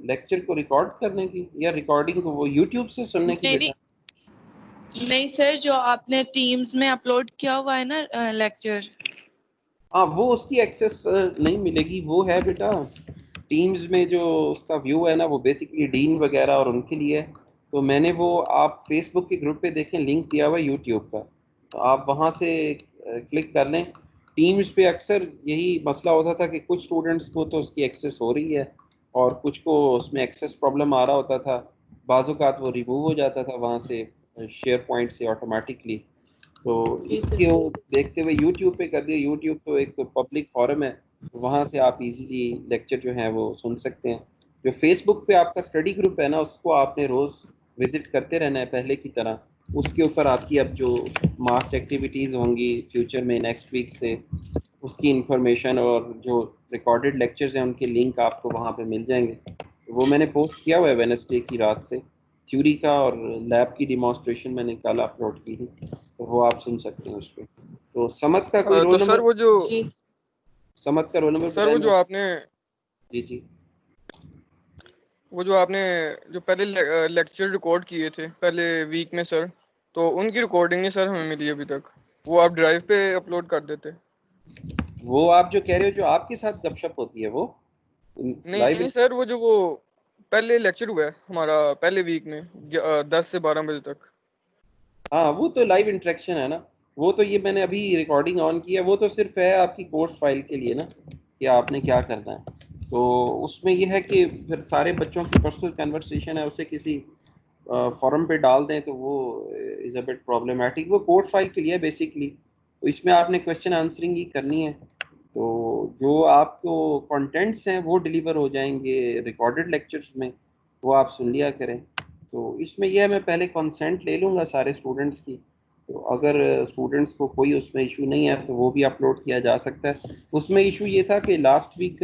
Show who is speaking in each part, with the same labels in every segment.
Speaker 1: Lecture को record करने की या रिकॉर्डिंग को वो यूट्यूब से सुनने की बेटा?
Speaker 2: नहीं सर, जो आपने टीम्स में अपलोड किया हुआ है ना लेक्चर।
Speaker 1: हाँ, वो उसकी एक्सेस नहीं मिलेगी। वो है बेटा टीम्स में जो उसका व्यू है ना, वो बेसिकली डीन वगैरह और उनके लिए है। तो मैंने वो, आप फेसबुक के ग्रुप पे देखें, लिंक दिया हुआ है यूट्यूब का, तो आप वहाँ से क्लिक कर लें। टीम्स पे अक्सर यही मसला होता था कि कुछ स्टूडेंट्स को तो उसकी एक्सेस हो रही है और कुछ को उसमें एक्सेस प्रॉब्लम आ रहा होता था। बाज़-औक़ात वो रिमूव हो जाता था वहाँ से शेयर पॉइंट से ऑटोमेटिकली। तो
Speaker 2: जी सर।
Speaker 1: इसके वो देखते हुए यूट्यूब पे कर दिया। यूट्यूब तो एक पब्लिक फोरम है, वहाँ से आप इजीली लेक्चर जो है वो सुन सकते हैं। जो फेसबुक पे आपका स्टडी ग्रुप है ना, उसको आपने रोज़ विजिट करते रहना है पहले की तरह। उसके ऊपर आपकी अब जो मार्क्ड एक्टिविटीज़ होंगी फ्यूचर में नेक्स्ट वीक से, उसकी इंफॉर्मेशन और जो रिकॉर्डेड लेक्चर्स हैं उनके लिंक आपको वहाँ पे मिल जाएंगे। तो वो मैंने पोस्ट किया हुआ है वेडनेसडे की रात से। थ्योरी का और लैब की डिमॉन्स्ट्रेशन मैंने कल अपलोड की थी, तो वो आप सुन सकते हैं उस पर। तो समत का कोई
Speaker 3: तो
Speaker 1: रोल
Speaker 3: सर
Speaker 1: नंबर?
Speaker 3: वो जो
Speaker 2: जी
Speaker 1: समत का रोल नंबर
Speaker 3: सर
Speaker 1: बताएं
Speaker 3: वो जो
Speaker 1: मैं।
Speaker 3: आपने
Speaker 1: जी जी।
Speaker 3: वो जो आपने जो पहले लेक्चर रिकॉर्ड किए थे पहले वीक में सर, तो उनकी रिकॉर्डिंग नहीं सर हमें मिली अभी तक। वो आप ड्राइव पे अपलोड कर देते।
Speaker 1: वो आप जो कह रहे हो जो आपके साथ गपशप होती है वो
Speaker 3: नहीं
Speaker 1: लाइव?
Speaker 3: नहीं सर, वो पहले लेक्चर हुआ है हमारा पहले वीक में 10 से 12 बजे तक।
Speaker 1: हाँ, वो तो लाइव इंटरेक्शन है ना। वो तो ये मैंने अभी रिकॉर्डिंग ऑन की है, वो तो सिर्फ है आपकी कोर्स फाइल के लिए ना, कि आपने क्या करना है। तो उसमें ये है कि फिर सारे बच्चों की पर्सनल कन्वर्सेशन है, उसे किसी फॉरम पे डाल दें तो वो इज़ अ बिट प्रॉब्लमेटिक। वो कोर्स फाइल के लिए बेसिकली, तो इसमें आपने क्वेश्चन आंसरिंग ही करनी है। तो जो आपको कंटेंट्स हैं वो डिलीवर हो जाएंगे रिकॉर्डेड लेक्चर्स में, वो आप सुन लिया करें। तो इसमें यह है, मैं पहले कंसेंट ले लूँगा सारे स्टूडेंट्स की। तो अगर स्टूडेंट्स को कोई उसमें इशू नहीं है तो वो भी अपलोड किया जा सकता है। उसमें इशू ये था कि लास्ट वीक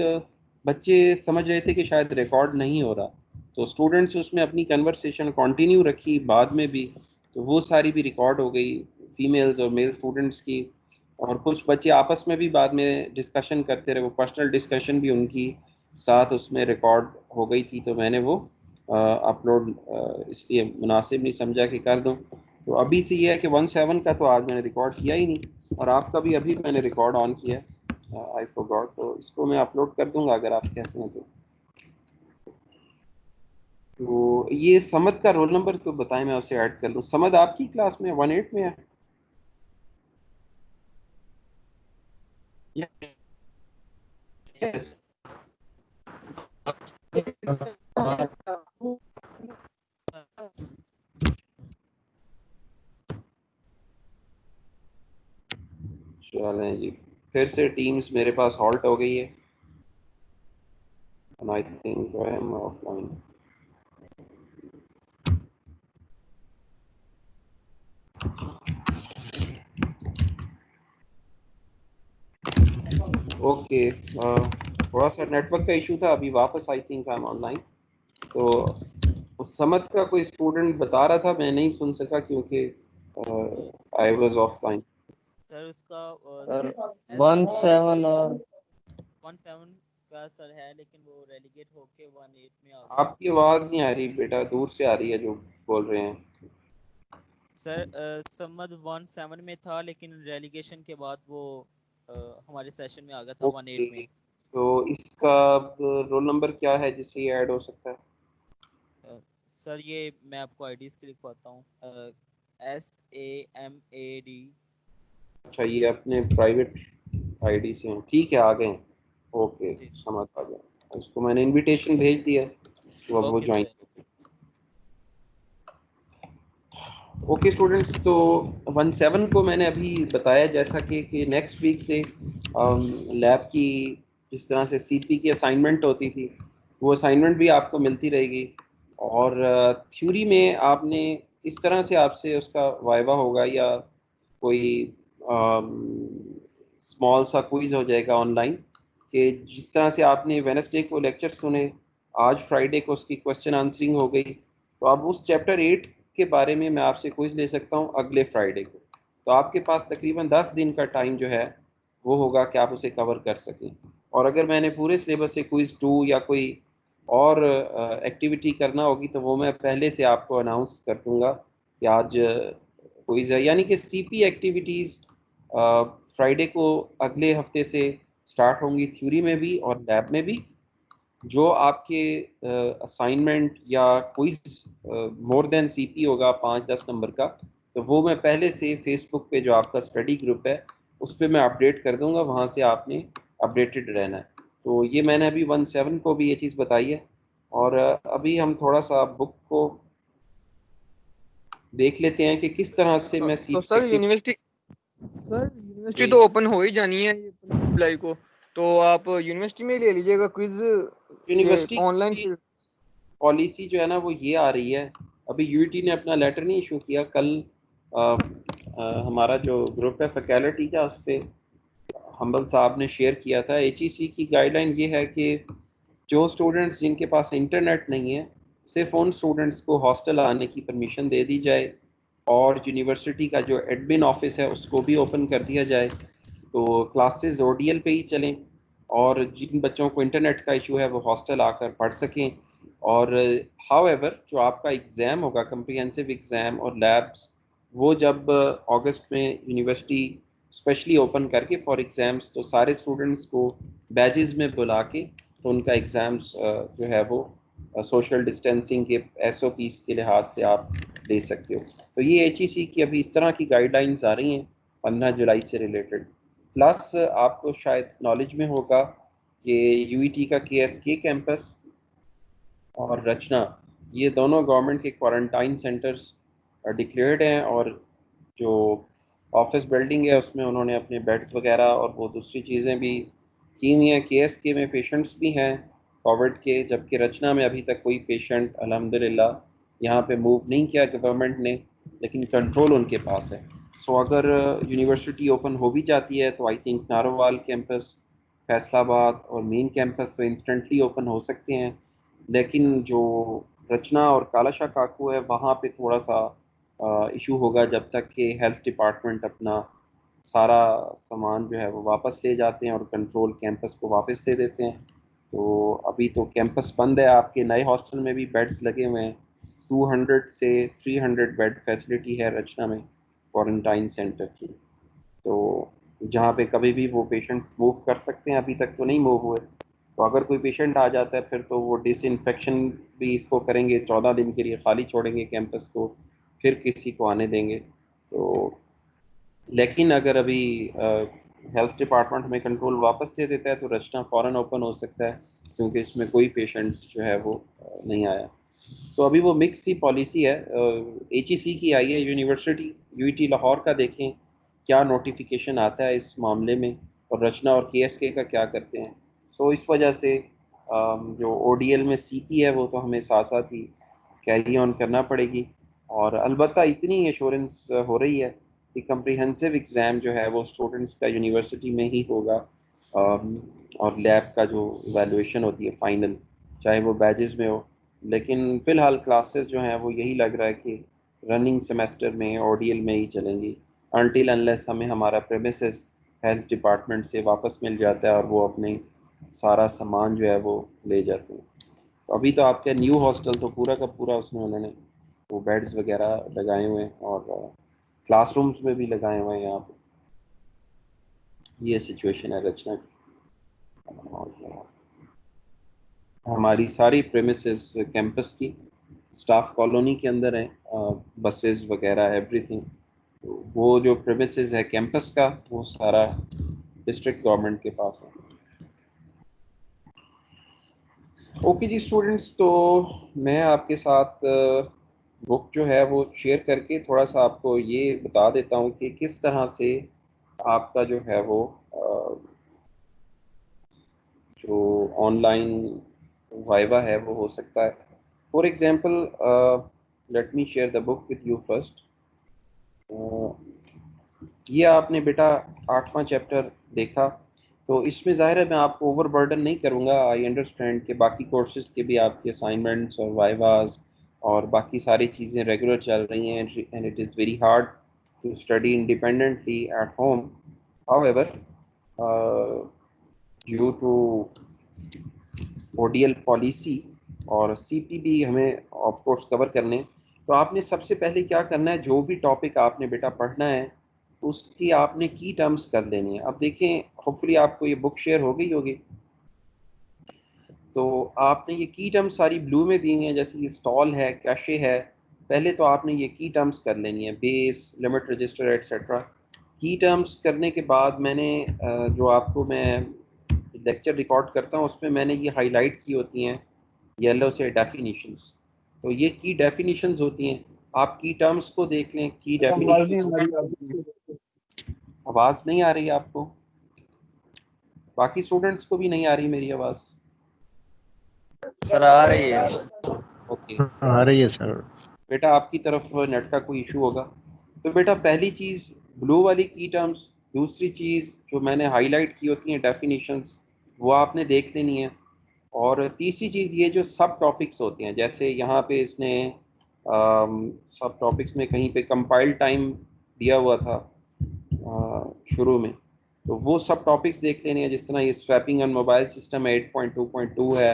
Speaker 1: बच्चे समझ रहे थे कि शायद रिकॉर्ड नहीं हो रहा, तो स्टूडेंट्स उसमें अपनी कन्वर्सेशन कंटिन्यू रखी बाद में भी, तो वो सारी भी रिकॉर्ड हो गई, फीमेल्स और मेल स्टूडेंट्स की। और कुछ बच्चे आपस में भी बाद में डिस्कशन करते रहे, वो पर्सनल डिस्कशन भी उनकी साथ उसमें रिकॉर्ड हो गई थी। तो मैंने वो अपलोड इसलिए मुनासिब नहीं समझा कि कर दूं। तो अभी से ये है कि 17 का तो आज मैंने रिकॉर्ड किया ही नहीं, और आपका भी अभी मैंने रिकॉर्ड ऑन किया। आई फॉरगॉट, तो इसको मैं अपलोड कर दूंगा अगर आप कहते हैं तो। तो ये समद का रोल नंबर तो बताएं, मैं उसे ऐड कर लूँ। समद आपकी क्लास में 18 में है? यस। चलें जी, फिर से टीम्स मेरे पास हॉल्ट हो गई है, and I think I am offline. Okay, थोड़ा सा नेटवर्क का इशू था, अभी वापस I think I am online. तो उस समझ का कोई स्टूडेंट बता रहा था, मैं नहीं सुन सका क्योंकि आई वाज ऑफलाइन।
Speaker 4: सर उसका
Speaker 5: सर 17 और
Speaker 4: 17 का सर है, लेकिन वो रेलीगेट होके 18 में आ गया।
Speaker 1: आपकी आवाज़ नहीं आ रही बेटा, दूर से आ रही है जो बोल रहे हैं।
Speaker 4: सर समद 17 में था, लेकिन रेलीगेशन के बाद वो हमारे सेशन में आ गया था
Speaker 1: ओके,
Speaker 4: 18 में।
Speaker 1: तो इसका रोल नंबर क्या है जिससे ये ऐड हो सकता है?
Speaker 4: सर ये मैं आपको आईडीज के लिखवाता हूँ। SAMAD।
Speaker 1: अच्छा, ये अपने प्राइवेट आईडी से हैं, ठीक है, आ गए हैं। ओके,
Speaker 4: जी
Speaker 1: समझ आ गया। उसको मैंने इनविटेशन भेज दिया है, तो अब वो
Speaker 4: okay
Speaker 1: join.
Speaker 4: Sir.
Speaker 1: Okay students, तो 17 को मैंने अभी बताया जैसा कि नेक्स्ट वीक से लैब की जिस तरह से सीपी की असाइनमेंट होती थी, वो असाइनमेंट भी आपको मिलती रहेगी। और थ्योरी में आपने इस तरह से आपसे उसका वाइवा होगा या कोई स्मॉल सा क्विज हो जाएगा ऑनलाइन, कि जिस तरह से आपने वेडनेसडे को लेक्चर सुने, आज फ्राइडे को उसकी क्वेश्चन आंसरिंग हो गई, तो अब उस चैप्टर 8 के बारे में मैं आपसे क्विज ले सकता हूँ अगले फ्राइडे को। तो आपके पास तकरीबन 10 दिन का टाइम जो है वो होगा कि आप उसे कवर कर सकें। और अगर मैंने पूरे सिलेबस से क्विज 2 या कोई और एक्टिविटी करना होगी तो वो मैं पहले से आपको अनाउंस कर दूंगा कि आज क्विज है। यानी कि सीपी एक्टिविटीज़ फ्राइडे को अगले हफ्ते से स्टार्ट होंगी, थ्योरी में भी और लैब में भी। जो आपके असाइनमेंट या क्विज मोर देन सीपी होगा 5-10 नंबर का, तो वो मैं पहले से फेसबुक पे जो आपका स्टडी ग्रुप है उस पर मैं अपडेट कर दूंगा, वहाँ से आपने अपडेटेड रहना है। तो ये मैंने अभी 17 को भी ये चीज़ बताई है। और अभी हम थोड़ा सा बुक को देख लेते हैं कि किस तरह से मैं
Speaker 3: तो
Speaker 1: सीपी
Speaker 3: सर
Speaker 1: एक्टिव।
Speaker 3: यूनिवर्सिटी तो ओपन हो ही जानी है ये 15 जुलाई को, तो आप यूनिवर्सिटी में ही ले लीजिएगा क्विज, ये
Speaker 1: यूनिवर्सिटी
Speaker 3: ऑनलाइन
Speaker 1: की पॉलिसी जो है ना वो ये आ रही है। अभी यूईटी ने अपना लेटर नहीं इशू किया। कल हमारा जो ग्रुप है फैकल्टी का, उस पर हम्बल साहब ने शेयर किया था। एचईसी की गाइडलाइन ये है कि जो स्टूडेंट्स जिनके पास इंटरनेट नहीं है, सिर्फ उन स्टूडेंट्स को हॉस्टल आने की परमिशन दे दी जाए, और यूनिवर्सिटी का जो एडमिन ऑफिस है उसको भी ओपन कर दिया जाए, तो क्लासेस ओडीएल पे ही चलें, और जिन बच्चों को इंटरनेट का इशू है वो हॉस्टल आकर पढ़ सकें। और हाउएवर जो आपका एग्ज़ाम होगा, कम्प्रिहेंसिव एग्ज़ाम और लैब्स, वो जब अगस्त में यूनिवर्सिटी स्पेशली ओपन करके फॉर एग्ज़ाम्स, तो सारे स्टूडेंट्स को बैजेस में बुला के तो उनका एग्ज़ाम्स जो है वो सोशल डिस्टेंसिंग के एसओपीज़ के लिहाज से आप दे सकते हो। तो ये एचईसी की अभी इस तरह की गाइडलाइंस आ रही हैं 15 जुलाई से रिलेटेड। प्लस आपको शायद नॉलेज में होगा कि यूईटी का केएसके कैंपस और रचना, ये दोनों गवर्नमेंट के क्वारंटाइन सेंटर्स डिक्लेयर्ड हैं, और जो ऑफिस बिल्डिंग है उसमें उन्होंने अपने बेड्स वगैरह और वो दूसरी चीज़ें भी की हुई हैं। केएसके में पेशेंट्स भी हैं कोविड के, जबकि रचना में अभी तक कोई पेशेंट अल्हम्दुलिल्लाह यहाँ पे मूव नहीं किया गवर्नमेंट ने, लेकिन कंट्रोल उनके पास है। सो अगर यूनिवर्सिटी ओपन हो भी जाती है तो I think Narowal campus, Faisalabad और मेन कैंपस तो इंस्टेंटली ओपन हो सकते हैं, लेकिन जो रचना और कालाशाह काकू है वहाँ पे थोड़ा सा इशू होगा जब तक कि हेल्थ डिपार्टमेंट अपना सारा सामान जो है वो वापस ले जाते हैं और कंट्रोल कैंपस को वापस दे देते हैं। तो अभी तो कैंपस बंद है। आपके नए हॉस्टल में भी बेड्स लगे हुए हैं, 200 से 300 बेड फैसिलिटी है रचना में क्वारंटाइन सेंटर की, तो जहाँ पे कभी भी वो पेशेंट मूव कर सकते हैं। अभी तक तो नहीं मूव हुए, तो अगर कोई पेशेंट आ जाता है फिर तो वो डिसइंफेक्शन भी इसको करेंगे, 14 दिन के लिए खाली छोड़ेंगे कैंपस को, फिर किसी को आने देंगे। तो लेकिन अगर अभी हेल्थ डिपार्टमेंट हमें कंट्रोल वापस दे देता है तो रचना फ़ौरन ओपन हो सकता है, क्योंकि इसमें कोई पेशेंट जो है वो नहीं आया। तो अभी वो मिक्स ही पॉलिसी है। एचईसी की आई है, यूनिवर्सिटी यूईटी लाहौर का देखें क्या नोटिफिकेशन आता है इस मामले में, और रचना और केएसके का क्या करते हैं। सो इस वजह से जो ओडीएल में सीपी है वो तो हमें साथ साथ ही कैरी ऑन करना पड़ेगी। और अलबत्ता इतनी एश्योरेंस हो रही है कि कम्प्रिहेंसिव एग्ज़ाम जो है वो स्टूडेंट्स का यूनिवर्सिटी में ही होगा, और लैब का जो इवैल्यूएशन होती है फाइनल, चाहे वो बैजेस में हो। लेकिन फ़िलहाल क्लासेस जो हैं वो यही लग रहा है कि रनिंग सेमेस्टर में ओडीएल में ही चलेंगी, अनटिल अनलेस हमें हमारा प्रेमिसेस हेल्थ डिपार्टमेंट से वापस मिल जाता है और वो अपने सारा सामान जो है वो ले जाते हैं। तो अभी तो आपका न्यू हॉस्टल तो पूरा का पूरा उसमें उन्होंने वो बेड्स वगैरह लगाए हुए हैं, और क्लासरूम्स में भी लगाए हुए हैं यहाँ पे। ये सिचुएशन है रचना की। और हमारी सारी प्रेमिसेस कैंपस की स्टाफ कॉलोनी के अंदर हैं, बसेस वगैरह एवरीथिंग। तो वो जो प्रेमिसेस है कैंपस का वो सारा डिस्ट्रिक्ट गवर्नमेंट के पास है। ओके जी स्टूडेंट्स, तो मैं आपके साथ बुक जो है वो शेयर करके थोड़ा सा आपको ये बता देता हूँ कि किस तरह से आपका जो है वो जो ऑनलाइन वाइवा है वो हो सकता है। For example let me share the book with you first. ये आपने बेटा 8वां चैप्टर देखा, तो इसमें ज़ाहिर है मैं आपको ओवर बर्डन नहीं करूँगा। आई अंडरस्टैंड कि बाकी कोर्सेज के भी आपके असाइनमेंट्स और वाइवास और बाकी सारी चीज़ें रेगुलर चल रही हैं, and it is very hard to study independently at home. However due to ODL policy और CP भी हमें ऑफ कोर्स कवर करने। तो आपने सबसे पहले क्या करना है, जो भी टॉपिक आपने बेटा पढ़ना है उसकी आपने की टर्म्स कर लेनी है। अब देखें, होपफुली आपको ये बुक शेयर हो गई होगी, तो आपने ये की टर्म्स सारी ब्लू में दी हुई हैं, जैसे ये स्टॉल है, कैशे है। पहले तो आपने ये की टर्म्स कर लेनी है, बेस, लिमिट रजिस्टर एट्सेट्रा। की टर्म्स करने के बाद मैंने जो आपको मैं लेक्चर रिकॉर्ड करता हूँ उसमें मैंने ये हाईलाइट की होती हैं येलो से डेफिनेशंस। तो ये की डेफिनेशंस होती हैं। आप की टर्म्स को देख लें, की डेफिनेशंस। आवाज़ नहीं आ रही है आपको? बाकी स्टूडेंट्स को भी नहीं आ रही मेरी आवाज़?
Speaker 5: सर आ रही है।
Speaker 1: ओके,
Speaker 6: आ रही है सर।
Speaker 1: बेटा आपकी तरफ नेट का कोई इशू होगा। तो बेटा पहली चीज़ ब्लू वाली की टर्म्स, दूसरी चीज़ जो मैंने हाईलाइट की होती हैं डेफिनेशंस, वो आपने देख लेनी है। और तीसरी चीज़ ये जो सब टॉपिक्स होते हैं, जैसे यहाँ पे इसने सब टॉपिक्स में कहीं पे कंपाइल टाइम दिया हुआ था शुरू में, तो वो सब टॉपिक्स देख लेने हैं। जिस तरह ये स्वैपिंग ऑन मोबाइल सिस्टम 8.2.2 है,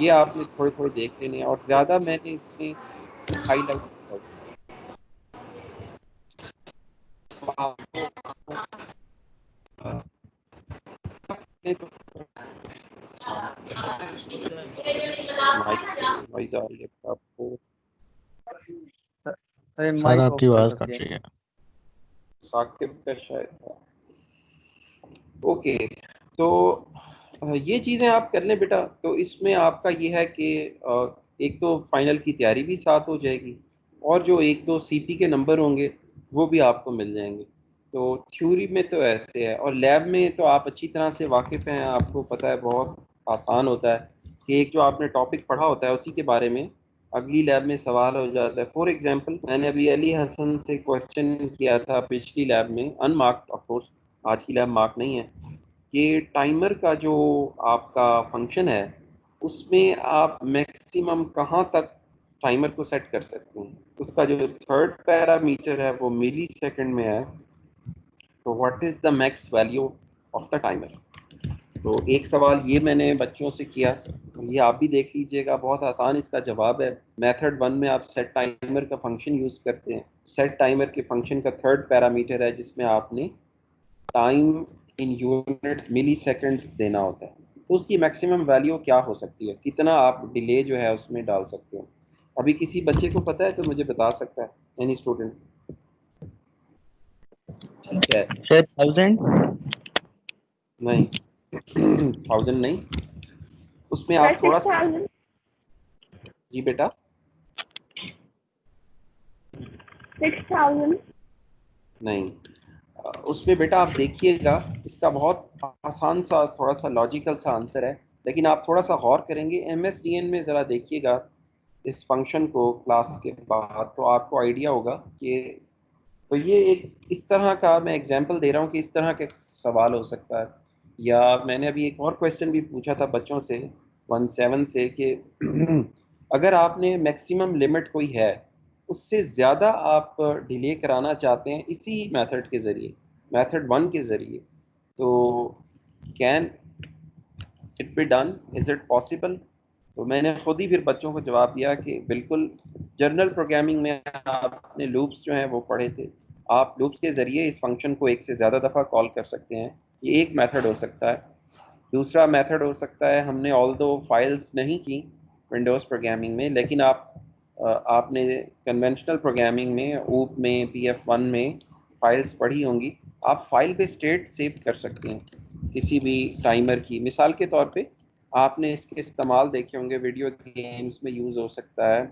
Speaker 1: ये आपने थोड़े थोड़े देख लेने हैं। और ज़्यादा मैंने इसमें हाईलाइट किया हुआ है। तो माइक से नॉइज आ रही है आपको?
Speaker 5: सर
Speaker 6: सर
Speaker 5: माइक
Speaker 6: आपकी
Speaker 5: ऑफ कर
Speaker 6: आवाज़ कट
Speaker 5: दीजिए।
Speaker 6: रही है।
Speaker 1: साकिब का शायद था। ओके, तो ये चीज़ें आप कर लें बेटा। तो इसमें आपका ये है कि एक तो फाइनल की तैयारी भी साथ हो जाएगी, और जो एक दो CP के नंबर होंगे वो भी आपको मिल जाएंगे। तो थ्योरी में तो ऐसे है, और लैब में तो आप अच्छी तरह से वाकिफ़ हैं, आपको पता है बहुत आसान होता है कि एक जो आपने टॉपिक पढ़ा होता है उसी के बारे में अगली लैब में सवाल हो जाता है। फॉर एग्जांपल, मैंने अभी अली हसन से क्वेश्चन किया था पिछली लैब में, अनमार्क्ड ऑफ कोर्स, आज की लैब मार्क नहीं है। ये टाइमर का जो आपका फंक्शन है उसमें आप मैक्सिमम कहाँ तक टाइमर को सेट कर सकते हैं। उसका जो थर्ड पैरामीटर है वो मिली सेकेंड में है। तो what is the max value of the timer. तो एक सवाल ये मैंने बच्चों से किया, ये आप भी देख लीजिएगा, बहुत आसान इसका जवाब है। मेथड 1 में आप सेट टाइमर का फंक्शन यूज़ करते हैं। सेट टाइमर के फंक्शन का थर्ड पैरामीटर है जिसमें आपने time in unit milliseconds देना होता है। तो उसकी मैक्सिमम वैल्यू क्या हो सकती है, कितना आप डिले जो है उसमें डाल सकते हो। अभी किसी बच्चे को पता है तो मुझे बता सकता है, एनी स्टूडेंट? ठीक है,
Speaker 6: सर 1000।
Speaker 1: नहीं 1000 नहीं, उसमें आप थोड़ा सा। जी बेटा,
Speaker 7: 6000।
Speaker 1: नहीं, उसमें बेटा आप देखिएगा, इसका बहुत आसान सा थोड़ा सा लॉजिकल सा आंसर है, लेकिन आप थोड़ा सा गौर करेंगे MSDN में ज़रा देखिएगा इस फंक्शन को क्लास के बाद, तो आपको आइडिया होगा कि तो ये एक इस तरह का मैं एग्जांपल दे रहा हूँ कि इस तरह के सवाल हो सकता है। या मैंने अभी एक और क्वेश्चन भी पूछा था बच्चों से 17 से कि अगर आपने मैक्सिमम लिमिट कोई है, उससे ज़्यादा आप डिले कराना चाहते हैं इसी मेथड के ज़रिए, मेथड 1 के ज़रिए, तो can it be done, is it possible? तो मैंने खुद ही फिर बच्चों को जवाब दिया कि बिल्कुल। जर्नल प्रोग्रामिंग में आपने लूप्स जो हैं वो पढ़े थे, आप लूप्स के ज़रिए इस फंक्शन को एक से ज़्यादा दफ़ा कॉल कर सकते हैं। ये एक मेथड हो सकता है। दूसरा मेथड हो सकता है, हमने ऑल दो फाइल्स नहीं की विंडोज़ प्रोग्रामिंग में, लेकिन आपने कन्वेंशनल प्रोग्रामिंग में ऊप में PF1 में फाइल्स पढ़ी होंगी। आप फाइल पे स्टेट सेव कर सकते हैं किसी भी टाइमर की। मिसाल के तौर पे आपने इसके इस्तेमाल देखे होंगे, वीडियो गेम्स में यूज़ हो सकता है,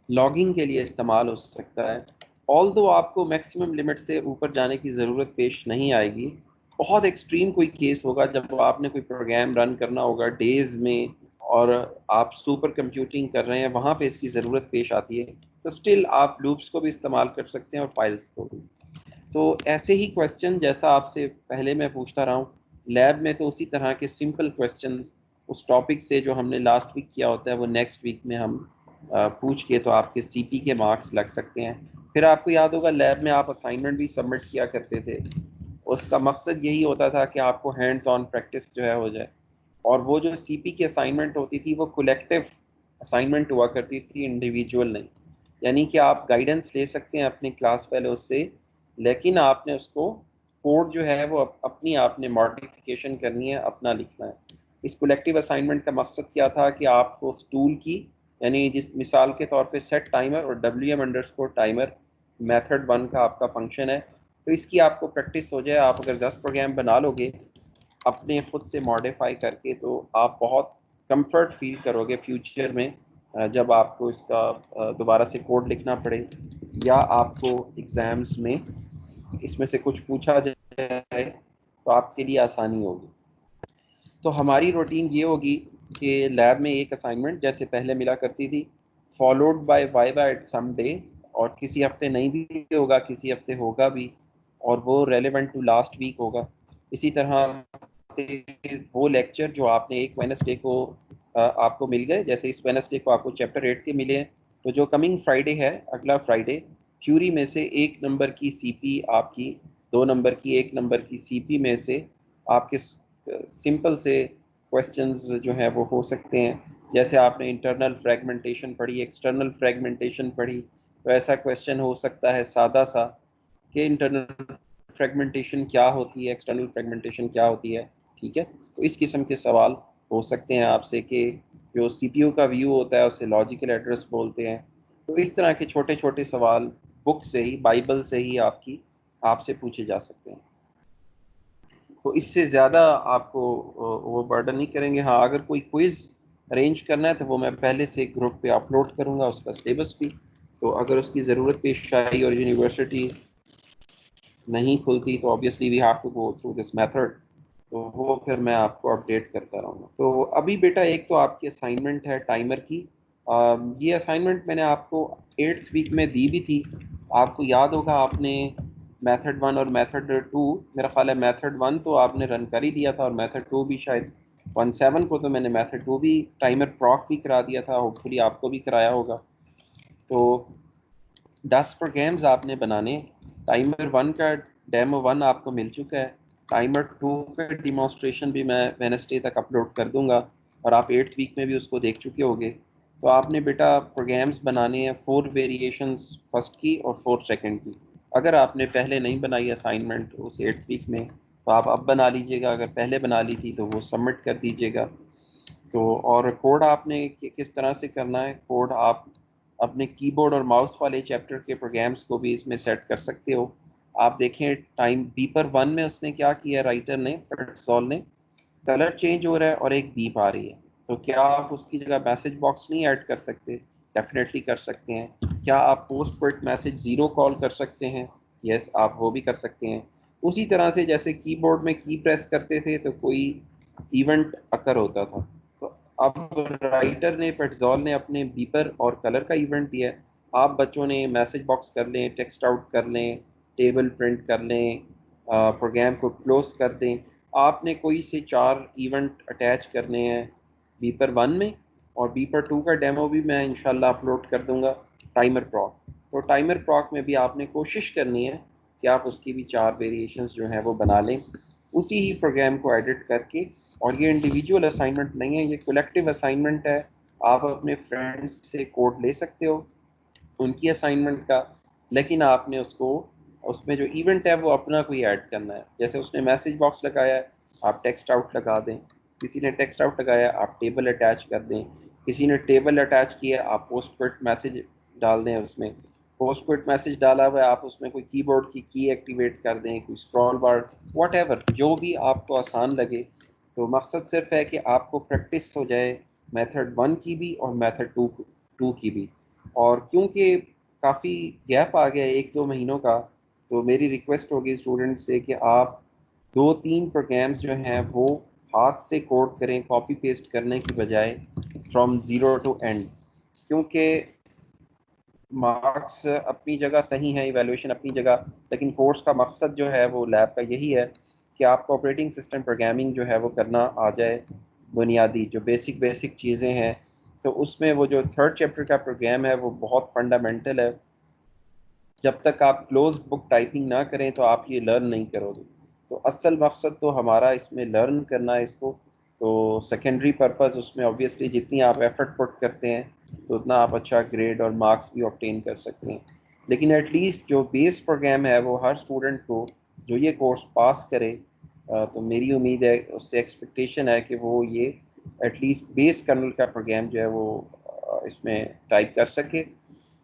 Speaker 1: लॉगिंग के लिए इस्तेमाल हो सकता है। ऑल दो आपको मैक्सिमम लिमिट से ऊपर जाने की ज़रूरत पेश नहीं आएगी। बहुत एक्सट्रीम कोई केस होगा जब आपने कोई प्रोग्राम रन करना होगा डेज़ में और आप सुपर कंप्यूटिंग कर रहे हैं, वहाँ पे इसकी ज़रूरत पेश आती है। तो स्टिल आप लूप्स को भी इस्तेमाल कर सकते हैं और फाइल्स को भी। तो ऐसे ही क्वेश्चन जैसा आपसे पहले मैं पूछता रहा हूँ, लैब में तो उसी तरह के सिंपल क्वेश्चंस उस टॉपिक से जो हमने लास्ट वीक किया होता है वो नेक्स्ट वीक में हम पूछ के तो आपके CP के मार्क्स लग सकते हैं। फिर आपको याद होगा लैब में आप असाइनमेंट भी सबमिट किया करते थे, उसका मकसद यही होता था कि आपको हैंड्स ऑन प्रैक्टिस जो है हो जाए। और वो जो सीपी की असाइनमेंट होती थी वो कलेक्टिव असाइनमेंट हुआ करती थी, इंडिविजुअल नहीं। यानी कि आप गाइडेंस ले सकते हैं अपने क्लास फेलो से, लेकिन आपने उसको कोड जो है वो अपनी आपने मॉडिफिकेशन करनी है, अपना लिखना है। इस कलेक्टिव असाइनमेंट का मकसद क्या था कि आपको उस टूल की, यानी जिस मिसाल के तौर पे सेट टाइमर और WM_टाइमर मेथड 1 का आपका फंक्शन है, तो इसकी आपको प्रैक्टिस हो जाए। आप अगर 10 प्रोग्राम बना लोगे अपने खुद से मॉडिफाई करके, तो आप बहुत कंफर्ट फील करोगे फ्यूचर में, जब आपको इसका दोबारा से कोड लिखना पड़े या आपको एग्ज़ाम्स में इसमें से कुछ पूछा जाए तो आपके लिए आसानी होगी। तो हमारी रूटीन ये होगी कि लैब में एक असाइनमेंट जैसे पहले मिला करती थी, followed by viva at some day, और किसी हफ्ते नहीं भी होगा, किसी हफ्ते होगा भी, और वो रेलेवेंट टू लास्ट वीक होगा। इसी तरह से वो लेक्चर जो आपने एक वेडनेसडे को आपको मिल गए, जैसे इस वेडनेसडे को आपको चैप्टर 8 के मिले हैं, तो जो कमिंग फ्राइडे है, अगला फ्राइडे, थ्योरी में से 1 नंबर की सीपी आपकी, 2 नंबर की, 1 नंबर की सीपी में से आपके सिंपल से क्वेश्चंस जो हैं वो हो सकते हैं। जैसे आपने इंटरनल फ्रेगमेंटेशन पढ़ी, एक्सटर्नल फ्रेगमेंटेशन पढ़ी, तो ऐसा क्वेश्चन हो सकता है सादा सा कि इंटरनल फ्रेगमेंटेशन क्या होती है, एक्सटर्नल फ्रेगमेंटेशन क्या होती है। ठीक है, तो इस किस्म के सवाल हो सकते हैं आपसे कि जो सीपीयू का व्यू होता है उसे लॉजिकल एड्रेस बोलते हैं। तो इस तरह के छोटे छोटे सवाल बुक से ही, बाइबल से ही आपसे पूछे जा सकते हैं। तो इससे ज़्यादा आपको वो बर्डन नहीं करेंगे। हाँ, अगर कोई क्विज़ अरेंज करना है तो वो मैं पहले से ग्रुप पे अपलोड करूँगा, उसका सिलेबस भी। तो अगर उसकी ज़रूरत पेश आई और यूनिवर्सिटी नहीं खुलती तो obviously we have to go through this method, तो वो फिर मैं आपको अपडेट करता रहूँगा। तो अभी बेटा एक तो आपकी असाइनमेंट है टाइमर की। ये असाइनमेंट मैंने आपको 8th वीक में दी भी थी। आपको याद होगा आपने मेथड 1 और मेथड 2, मेरा ख्याल है मेथड 1 तो आपने रन कर ही दिया था, और मेथड 2 भी शायद 17 को तो मैंने मेथड 2 भी टाइमर प्रॉक भी करा दिया था, होपफुली आपको भी कराया होगा। तो 10 प्रोग्राम्स आपने बनाने। टाइमर 1 का डेमो 1 आपको मिल चुका है। टाइमर 2 का डिमॉन्स्ट्रेशन भी मैं वेडनेसडे तक अपलोड कर दूंगा, और आप 8th वीक में भी उसको देख चुके होगे। तो आपने बेटा प्रोग्राम्स बनाने हैं 4 वेरिएशंस फर्स्ट की और 4 सेकंड की। अगर आपने पहले नहीं बनाई असाइनमेंट उस 8th वीक में तो आप अब बना लीजिएगा, अगर पहले बना ली थी तो वो सबमिट कर दीजिएगा। तो और कोड आपने किस तरह से करना है, कोड आप अपने कीबोर्ड और माउस वाले चैप्टर के प्रोग्राम्स को भी इसमें सेट कर सकते हो। आप देखें टाइम बीपर 1 में उसने क्या किया, राइटर ने, पेट्सोल ने, कलर चेंज हो रहा है और एक बीप आ रही है, तो क्या आप उसकी जगह मैसेज बॉक्स नहीं ऐड कर सकते? डेफिनेटली कर सकते हैं। क्या आप पोस्ट क्विट मैसेज 0 कॉल कर सकते हैं? यस, आप वो भी कर सकते हैं। उसी तरह से जैसे कीबोर्ड में की प्रेस करते थे तो कोई इवेंट अकर होता था, तो अब राइटर ने, पेट्सोल ने अपने बीपर और कलर का इवेंट दिया है। आप बच्चों ने मैसेज बॉक्स कर लें, टेक्स्ट आउट कर लें, टेबल प्रिंट कर लें, प्रोग्राम को क्लोज कर दें। आपने कोई से 4 इवेंट अटैच करने हैं बीपर 1 में, और बीपर 2 का डेमो भी मैं इंशाल्लाह अपलोड कर दूंगा, टाइमर प्रॉक। तो टाइमर प्रॉक में भी आपने कोशिश करनी है कि आप उसकी भी 4 वेरिएशंस जो हैं वो बना लें उसी ही प्रोग्राम को एडिट करके। और ये इंडिविजुअल असाइनमेंट नहीं है, ये कलेक्टिव असाइनमेंट है। आप अपने फ्रेंड्स से कोड ले सकते हो उनकी असाइनमेंट का, लेकिन आपने उसको, उसमें जो इवेंट है वो अपना कोई ऐड करना है। जैसे उसने मैसेज बॉक्स लगाया है, आप टेक्स्ट आउट लगा दें। किसी ने टेक्स्ट आउट लगाया, आप टेबल अटैच कर दें। किसी ने टेबल अटैच किया, आप पोस्ट क्विट मैसेज डाल दें। उसमें पोस्ट क्विट मैसेज डाला हुआ है, आप उसमें कोई कीबोर्ड की एक्टिवेट कर दें, कोई स्क्रॉल बार, व्हाटएवर, जो भी आपको आसान लगे। तो मकसद सिर्फ है कि आपको प्रैक्टिस हो जाए मेथड 1 की भी और मेथड 2 की भी। और क्योंकि काफ़ी गैप आ गया है 1-2 महीनों का, तो मेरी रिक्वेस्ट होगी स्टूडेंट्स से कि आप 2-3 प्रोग्राम्स जो हैं वो हाथ से कोड करें, कॉपी पेस्ट करने की बजाय, फ्रॉम ज़ीरो टू एंड। क्योंकि मार्क्स अपनी जगह सही है, इवैल्यूएशन अपनी जगह, लेकिन कोर्स का मकसद जो है वो लैब का यही है कि आपको ऑपरेटिंग सिस्टम प्रोग्रामिंग जो है वो करना आ जाए। बुनियादी जो बेसिक चीज़ें हैं, तो उसमें वो जो 3rd चैप्टर का प्रोग्राम है वो बहुत फंडामेंटल है। जब तक आप क्लोज बुक टाइपिंग ना करें तो आप ये लर्न नहीं करोगे। तो असल मकसद तो हमारा इसमें लर्न करना है इसको, तो सेकेंडरी पर्पस उसमें ऑब्वियसली जितनी आप एफर्ट पुट करते हैं तो उतना आप अच्छा ग्रेड और मार्क्स भी ऑब्टेन कर सकते हैं। लेकिन एटलीस्ट जो बेस प्रोग्राम है वो हर स्टूडेंट को जो ये कोर्स पास करे, तो मेरी उम्मीद है, उससे एक्सपेक्टेशन है कि वो ये एटलीस्ट बेस कर्नल का प्रोग्राम जो है वो इसमें टाइप कर सके।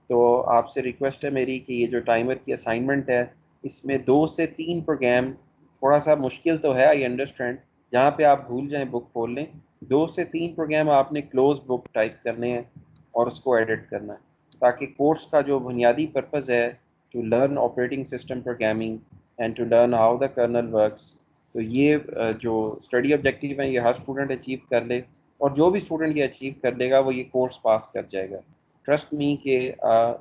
Speaker 1: तो आपसे रिक्वेस्ट है मेरी कि ये जो टाइमर की असाइनमेंट है इसमें 2 से 3 प्रोग्राम, थोड़ा सा मुश्किल तो है आई अंडरस्टैंड, जहाँ पे आप भूल जाएं बुक खोल लें, 2 से 3 प्रोग्राम आपने क्लोज बुक टाइप करने हैं और उसको एडिट करना है, ताकि कोर्स का जो बुनियादी पर्पज़ है to learn operating system programming and to learn how the kernel works, तो ये जो स्टडी ऑब्जेक्टिव है ये हर स्टूडेंट अचीव कर ले, और जो भी स्टूडेंट ये अचीव कर लेगा वो ये कोर्स पास कर जाएगा। ट्रस्ट मी कि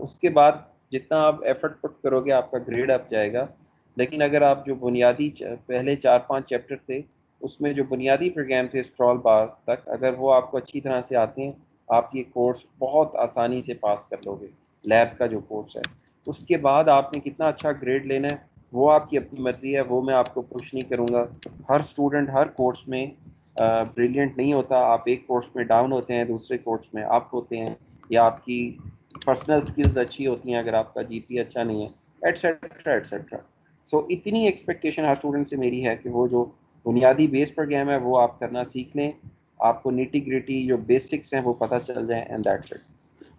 Speaker 1: उसके बाद जितना आप एफर्ट पुट करोगे आपका ग्रेड अप जाएगा। लेकिन अगर आप जो बुनियादी पहले 4-5 चैप्टर थे उसमें जो बुनियादी प्रोग्राम थे स्क्रॉल बार तक, अगर वो आपको अच्छी तरह से आते हैं आप ये कोर्स बहुत आसानी से पास कर लोगे। लैब का जो कोर्स है उसके बाद आपने कितना अच्छा ग्रेड लेना है वो आपकी अपनी मर्ज़ी है, वो मैं आपको पुश नहीं करूँगा। हर स्टूडेंट हर कोर्स में ब्रिलियंट नहीं होता, आप एक कोर्स में डाउन होते हैं दूसरे कोर्स में अप होते हैं, या आपकी पर्सनल स्किल्स अच्छी होती हैं अगर आपका जीपी अच्छा नहीं है, एटसेट्रा एटसेट्रा। सो इतनी एक्सपेक्टेशन हर स्टूडेंट से मेरी है कि वो जो बुनियादी बेस प्रोग्राम है वो आप करना सीख लें, आपको निटी ग्रिटी जो बेसिक्स हैं वो पता चल जाए, एंड दैट्स इट।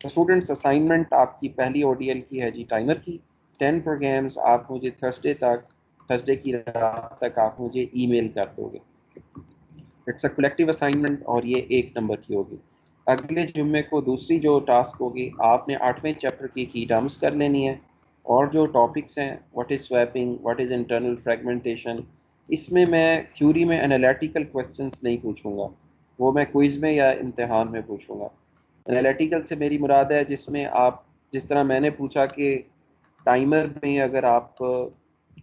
Speaker 1: तो स्टूडेंट्स असाइनमेंट आपकी पहली ओडीएल की है जी टाइमर की, 10 प्रोग्राम्स आप मुझे थर्सडे की रात तक आप मुझे ईमेल कर दोगे। इट्स अ कलेक्टिव असाइनमेंट और ये 1 नंबर की होगी। अगले जुम्मे को दूसरी जो टास्क होगी, आपने 8वें चैप्टर की टर्म्स कर लेनी है, और जो टॉपिक्स हैं what is swapping, what is internal fragmentation, इसमें मैं थ्योरी में एनालिटिकल क्वेश्चंस नहीं पूछूंगा, वो मैं क्विज़ में या इम्तिहान में पूछूंगा। एनालिटिकल से मेरी मुराद है जिसमें आप, जिस तरह मैंने पूछा कि टाइमर में अगर आप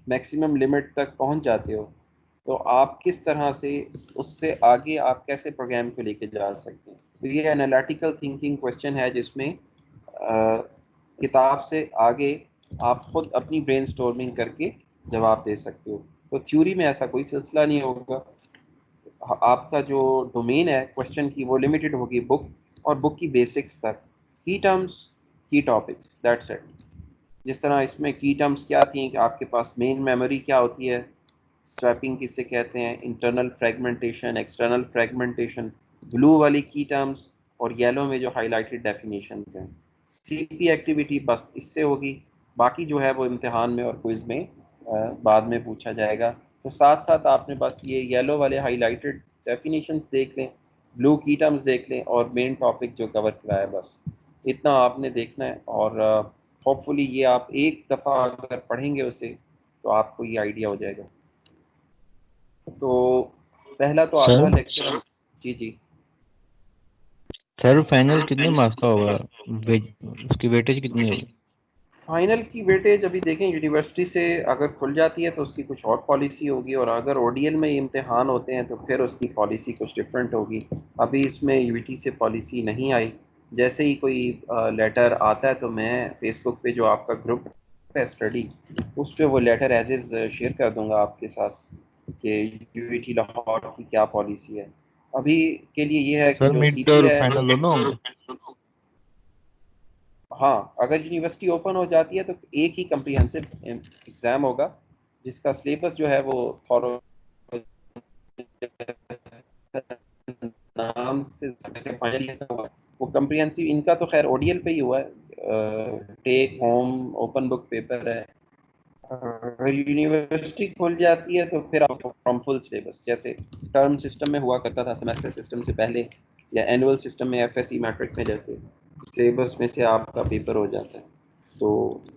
Speaker 1: मैक्सिमम लिमिट तक पहुंच जाते हो तो आप किस तरह से उससे आगे आप कैसे प्रोग्राम को लेके जा सकते हैं। तो ये एनालिटिकल थिंकिंग क्वेश्चन है जिसमें किताब से आगे आप खुद अपनी ब्रेनस्टॉर्मिंग करके जवाब दे सकते हो। तो थ्योरी में ऐसा कोई सिलसिला नहीं होगा, आपका जो डोमेन है क्वेश्चन की वो लिमिटेड होगी बुक और बुक की बेसिक्स तक, की टर्म्स की टॉपिक्स, दैट्स इट। जिस तरह इसमें की टर्म्स क्या थी कि आपके पास मेन मेमोरी क्या होती है, स्वैपिंग किसे कहते हैं, internal fragmentation, external fragmentation, blue वाली की टर्म्स और येलो में जो हाईलाइटेड डेफिनेशंस हैं। सीपी एक्टिविटी बस इससे होगी, बाकी जो है वो इम्तिहान में और क्विज में बाद में पूछा जाएगा। तो साथ साथ आपने बस ये येलो वाले हाईलाइटेड डेफिनेशंस देख लें, ब्लू की टर्म्स देख लें और मेन टॉपिक जो कवर कराया बस इतना आपने देखना है। और होपफुली ये आप एक दफ़ा अगर पढ़ेंगे उसे तो आपको ये आइडिया हो जाएगा। तो पहला तो आधा
Speaker 6: सर
Speaker 1: लेक्चर जी जी
Speaker 6: सर फाइनल कितने मार्क्स का होगा? उसकी वेटेज कितनी होगी?
Speaker 1: फाइनल की वेटेज अभी देखें, यूनिवर्सिटी से अगर खुल जाती है तो उसकी कुछ और पॉलिसी होगी, और अगर ओडीएल में इम्तिहान होते हैं तो फिर उसकी पॉलिसी कुछ डिफरेंट होगी। अभी इसमें यूटी से पॉलिसी नहीं आई, जैसे ही कोई लेटर आता है तो मैं फेसबुक पे जो आपका ग्रुप है स्टडी, उस पर वो लेटर एज इज़ शेयर कर दूंगा आपके साथ कि यूटी लाहौर की क्या पॉलिसी है। अभी के लिए ये है कि
Speaker 6: सर
Speaker 1: जो
Speaker 6: मिड
Speaker 1: सीपी
Speaker 6: और
Speaker 1: है,
Speaker 6: फाइनल दोनों होंगे?
Speaker 1: हाँ अगर यूनिवर्सिटी ओपन हो जाती है तो एक ही कम्प्रीहेंसिव एग्ज़ाम होगा जिसका सिलेबस जो है वो फॉलो नाम से फाइनल हुआ है। वो कम्प्रीहेंसिव इनका तो खैर ओडीएल पे ही हुआ है, take home open book paper है। अगर यूनिवर्सिटी खुल जाती है तो फिर आपको फ्रॉम फुल सिलेबस, जैसे टर्म सिस्टम में हुआ करता था सेमेस्टर सिस्टम से पहले, या एनुअल सिस्टम में एफएससी मैट्रिक में जैसे सिलेबस में से आपका पेपर हो जाता है। तो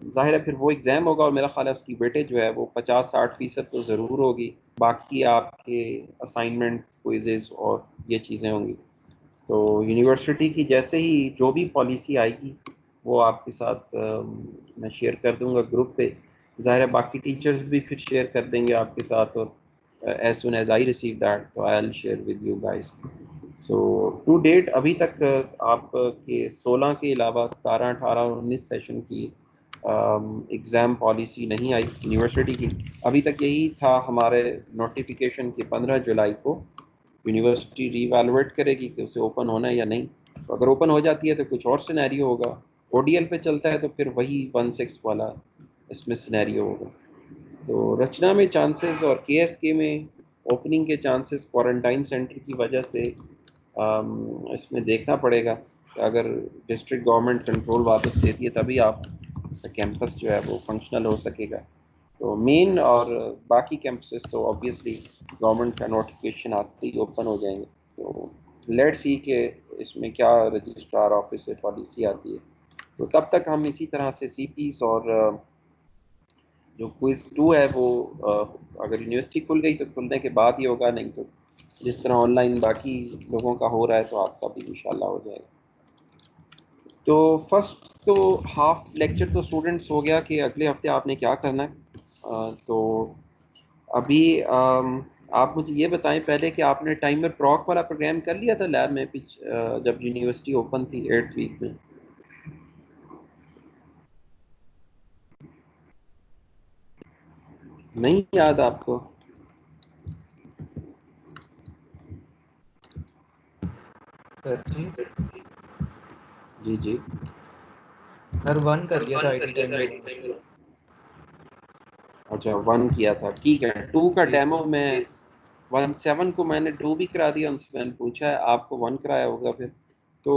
Speaker 1: जाहिर है फिर वो एग्ज़ाम होगा, और मेरा ख्याल है उसकी वेटेज जो है वो 50-60% तो ज़रूर होगी, बाकी आपके असाइनमेंट्स क्विज़ेस और ये चीज़ें होंगी। तो यूनिवर्सिटी की जैसे ही जो भी पॉलिसी आएगी वो आपके साथ मैं शेयर कर दूंगा ग्रुप पे। ज़ाहिर है बाकी टीचर्स भी फिर शेयर कर देंगे आपके साथ, और as soon as I receive that तो I will share with you guys. So to date अभी तक आपके 16 के अलावा 17, 18 और 19 सेशन की एग्ज़ाम पॉलिसी नहीं आई यूनिवर्सिटी की। अभी तक यही था हमारे नोटिफिकेशन के 15 जुलाई को यूनिवर्सिटी रीवैल्यूएट करेगी कि उसे ओपन होना है या नहीं। तो अगर ओपन हो जाती है तो कुछ और सिनेरियो होगा, ओडीएल पे चलता है तो फिर वही 1-6 वाला इसमें सिनेरियो होगा। तो रचना में चांसेस और केएसके में ओपनिंग के चांसेस क्वारंटाइन सेंटर की वजह से इसमें देखना पड़ेगा कि अगर डिस्ट्रिक्ट गवर्नमेंट कंट्रोल वापस देती है तभी आप कैंपस जो है वो फंक्शनल हो सकेगा। तो मेन और बाकी कैंपसेस तो ऑब्वियसली गवर्नमेंट का नोटिफिकेशन आते ही ओपन हो जाएंगे। तो लेट्स सी कि इसमें क्या रजिस्ट्रार ऑफिस से पॉलिसी आती है। तो तब तक हम इसी तरह से सीपीस और जो क्विज 2 है वो अगर यूनिवर्सिटी खुल गई तो खुलने के बाद ही होगा, नहीं तो जिस तरह ऑनलाइन बाकी लोगों का हो रहा है तो आपका भी इंशाल्लाह हो जाएगा। तो फर्स्ट तो हाफ लेक्चर तो स्टूडेंट्स हो गया कि अगले हफ्ते आपने क्या करना है। तो अभी आप मुझे ये बताएं पहले कि आपने टाइमर प्रॉक वाला प्रोग्राम कर लिया था लैब में जब यूनिवर्सिटी ओपन थी 8th वीक में। नहीं याद आपको?
Speaker 7: सर जी
Speaker 1: जी जी
Speaker 7: सर 1 कर दिया था आईटी टाइम।
Speaker 1: अच्छा 1 किया था, ठीक है। 2 का
Speaker 7: जी
Speaker 1: डेमो
Speaker 7: सर।
Speaker 1: मैं 1-7 को मैंने 2 भी करा दिया, उनसे मैंने पूछा है आपको 1 कराया होगा फिर। तो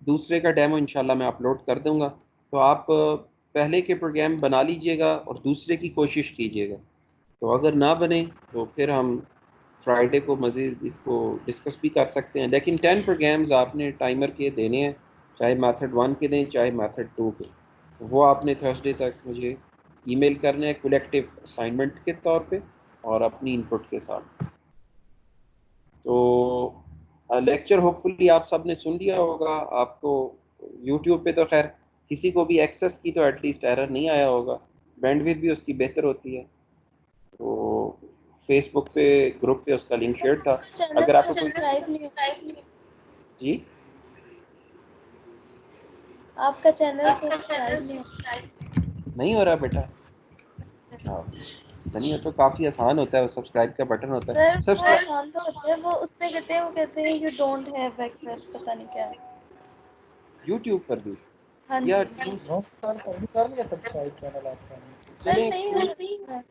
Speaker 1: दूसरे का डेमो इंशाल्लाह मैं अपलोड कर दूंगा। तो आप पहले के प्रोग्राम बना लीजिएगा और दूसरे की कोशिश कीजिएगा। तो अगर ना बने तो फिर हम फ्राइडे को मज़ीद इसको डिस्कस भी कर सकते हैं। लेकिन 10 प्रोग्राम्स आपने टाइमर के देने हैं, चाहे मेथड 1 के दें चाहे मेथड 2 के। वो आपने थर्सडे तक मुझे ईमेल करने हैं कलेक्टिव असाइनमेंट के तौर पे और अपनी इनपुट के साथ। तो लेक्चर होपफुली आप सब ने सुन लिया होगा। आपको यूट्यूब पे तो खैर किसी को भी एक्सेस की तो एटलीस्ट एरर नहीं आया होगा, बैंडविड्थ भी उसकी बेहतर होती है। तो फेसबुक पे ग्रुप पे उसका लिंक शेयर था।
Speaker 2: चैनल
Speaker 1: अगर आपको कोई
Speaker 2: सब्सक्राइब नहीं
Speaker 1: जी
Speaker 2: आपका चैनल सब्सक्राइब नहीं
Speaker 1: नहीं हो रहा बेटा, अच्छा नहीं हो तो काफ़ी आसान होता है, वो सब्सक्राइब का बटन होता है
Speaker 2: सर वो
Speaker 1: सब्सक्राइब
Speaker 2: आसान तो होता है, वो उसमें कहते हैं, वो कहते हैं यू डोंट हैव एक्सेस, पता नहीं क्या।
Speaker 1: यूट्यूब पर भी
Speaker 2: हाँ
Speaker 1: या
Speaker 2: जी
Speaker 1: टीम्स।
Speaker 7: कर लिया सब्सक्राइब चैनल आपका।
Speaker 2: सर
Speaker 1: चलें
Speaker 2: नहीं हो रही है।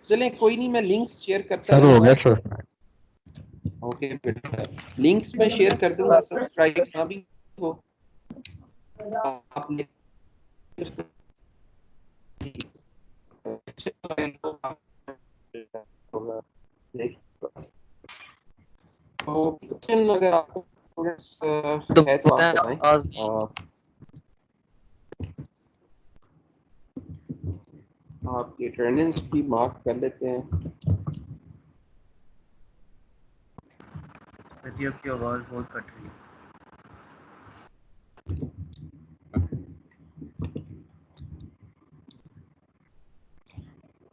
Speaker 1: चलें कोई नहीं, मैं लिंक्स शेयर करता
Speaker 6: सर हो गया
Speaker 1: रहूँगा।
Speaker 6: सर।
Speaker 1: ओके बेटा, लिंक्स में शेयर कर दूंगा, सब्सक्राइब ना भी हो आप तो क्वेश्चन अगर आपको
Speaker 5: तो
Speaker 1: है तो आप
Speaker 5: मैं
Speaker 1: बताएं।
Speaker 5: आज
Speaker 1: आपकी अटेंडेंस भी मार्क कर लेते हैं।
Speaker 7: सर जी आपकी आवाज़ बहुत कट रही है।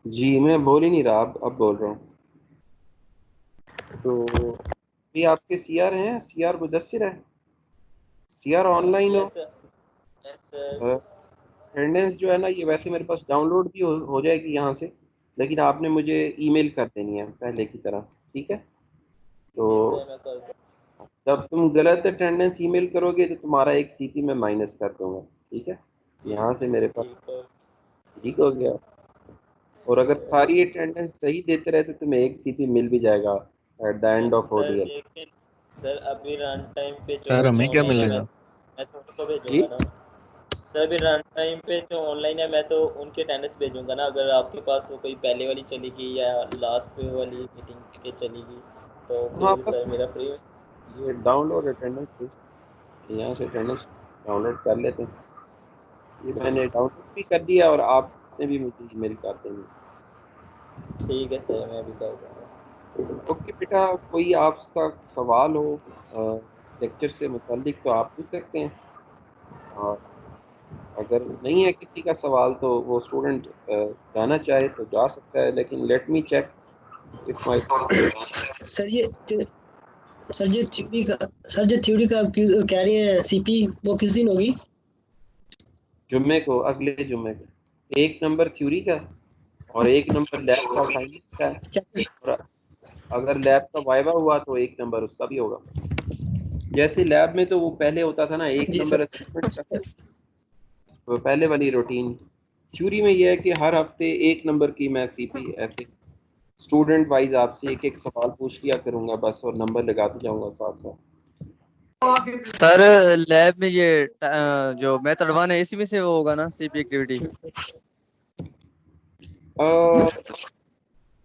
Speaker 1: जी मैं बोल ही नहीं रहा, अब बोल रहा हूँ। तो ये आपके सीआर हैं, सीआर मुदस्सिर है, सीआर ऑनलाइन हो।
Speaker 4: Yes sir.
Speaker 1: अटेंडेंस जो है ना ये वैसे मेरे पास डाउनलोड भी हो जाएगी यहाँ से, लेकिन आपने मुझे ईमेल कर देनी है पहले की तरह, ठीक है? तो
Speaker 4: जी सर मैं कर
Speaker 1: जब तुम गलत अटेंडेंस ईमेल करोगे तो तुम्हारा एक सीपी में माइनस कर दूंगा, ठीक है? यहाँ से मेरे पास
Speaker 4: ठीक है।
Speaker 1: ठीक हो गया। और अगर सारी अटेंडेंस सही देते रहे तो तुम्हें एक सीपी मिल भी जाएगा at the end of
Speaker 4: sir
Speaker 1: ODL.
Speaker 4: लेकिन सर अभी रन टाइम पे जो
Speaker 6: सर हमें
Speaker 4: बच्चे
Speaker 6: क्या
Speaker 4: ऑनलाइन है,
Speaker 6: मिलेगा?
Speaker 4: मैं तो उनको
Speaker 1: जी
Speaker 4: भेजूंगा ना। सर अभी रन टाइम पे जो ऑनलाइन है मैं तो उनकी अटेंडेंस भेजूंगा ना। अगर आपके पास वो कोई पहले वाली चली गई या लास्ट पे वाली मीटिंग के चली गई तो
Speaker 1: हाँ
Speaker 4: फिर
Speaker 1: बस
Speaker 4: सर मेरा फ्री।
Speaker 1: ये डाउनलोड अटेंडेंस यहाँ से अटेंडेंस डाउनलोड कर लेते हैं। ये मैंने डाउनलोड भी कर दिया और आपने भी मुझे ईमेल कर देंगे।
Speaker 4: ठीक है सर मैं भी कर दूंगा।
Speaker 1: ओके बेटा, कोई आपका सवाल हो लेक्चर से मुतालिक तो आप पूछ सकते हैं, और अगर नहीं है किसी का सवाल तो वो स्टूडेंट जाना चाहे तो जा सकता है, लेकिन let me check if my
Speaker 8: sir ये थ्योरी का कह रही है सीपी, वो किस दिन होगी?
Speaker 1: जुम्मे को, अगले जुम्मे को। 1 नंबर थ्योरी का और 1 नंबर लैब का असाइनमेंट का है। और अगर लैब का वाइवा हुआ तो 1 नंबर उसका भी होगा। जैसे लैब में तो वो पहले होता था ना 1
Speaker 8: जी
Speaker 1: नंबर
Speaker 8: सर।
Speaker 1: असेसमेंट का, तो पहले वाली रूटीन। थ्योरी में ये है कि हर हफ्ते 1 नंबर की मैं सीपी ऐसे स्टूडेंट वाइज आपसे एक एक सवाल पूछ लिया करूंगा बस, और नंबर लगाते जाऊंगा साथ साथ।
Speaker 5: सर लैब में ये जो मेथड 1 है इसी में से वो होगा ना सीपी एक्टिविटी?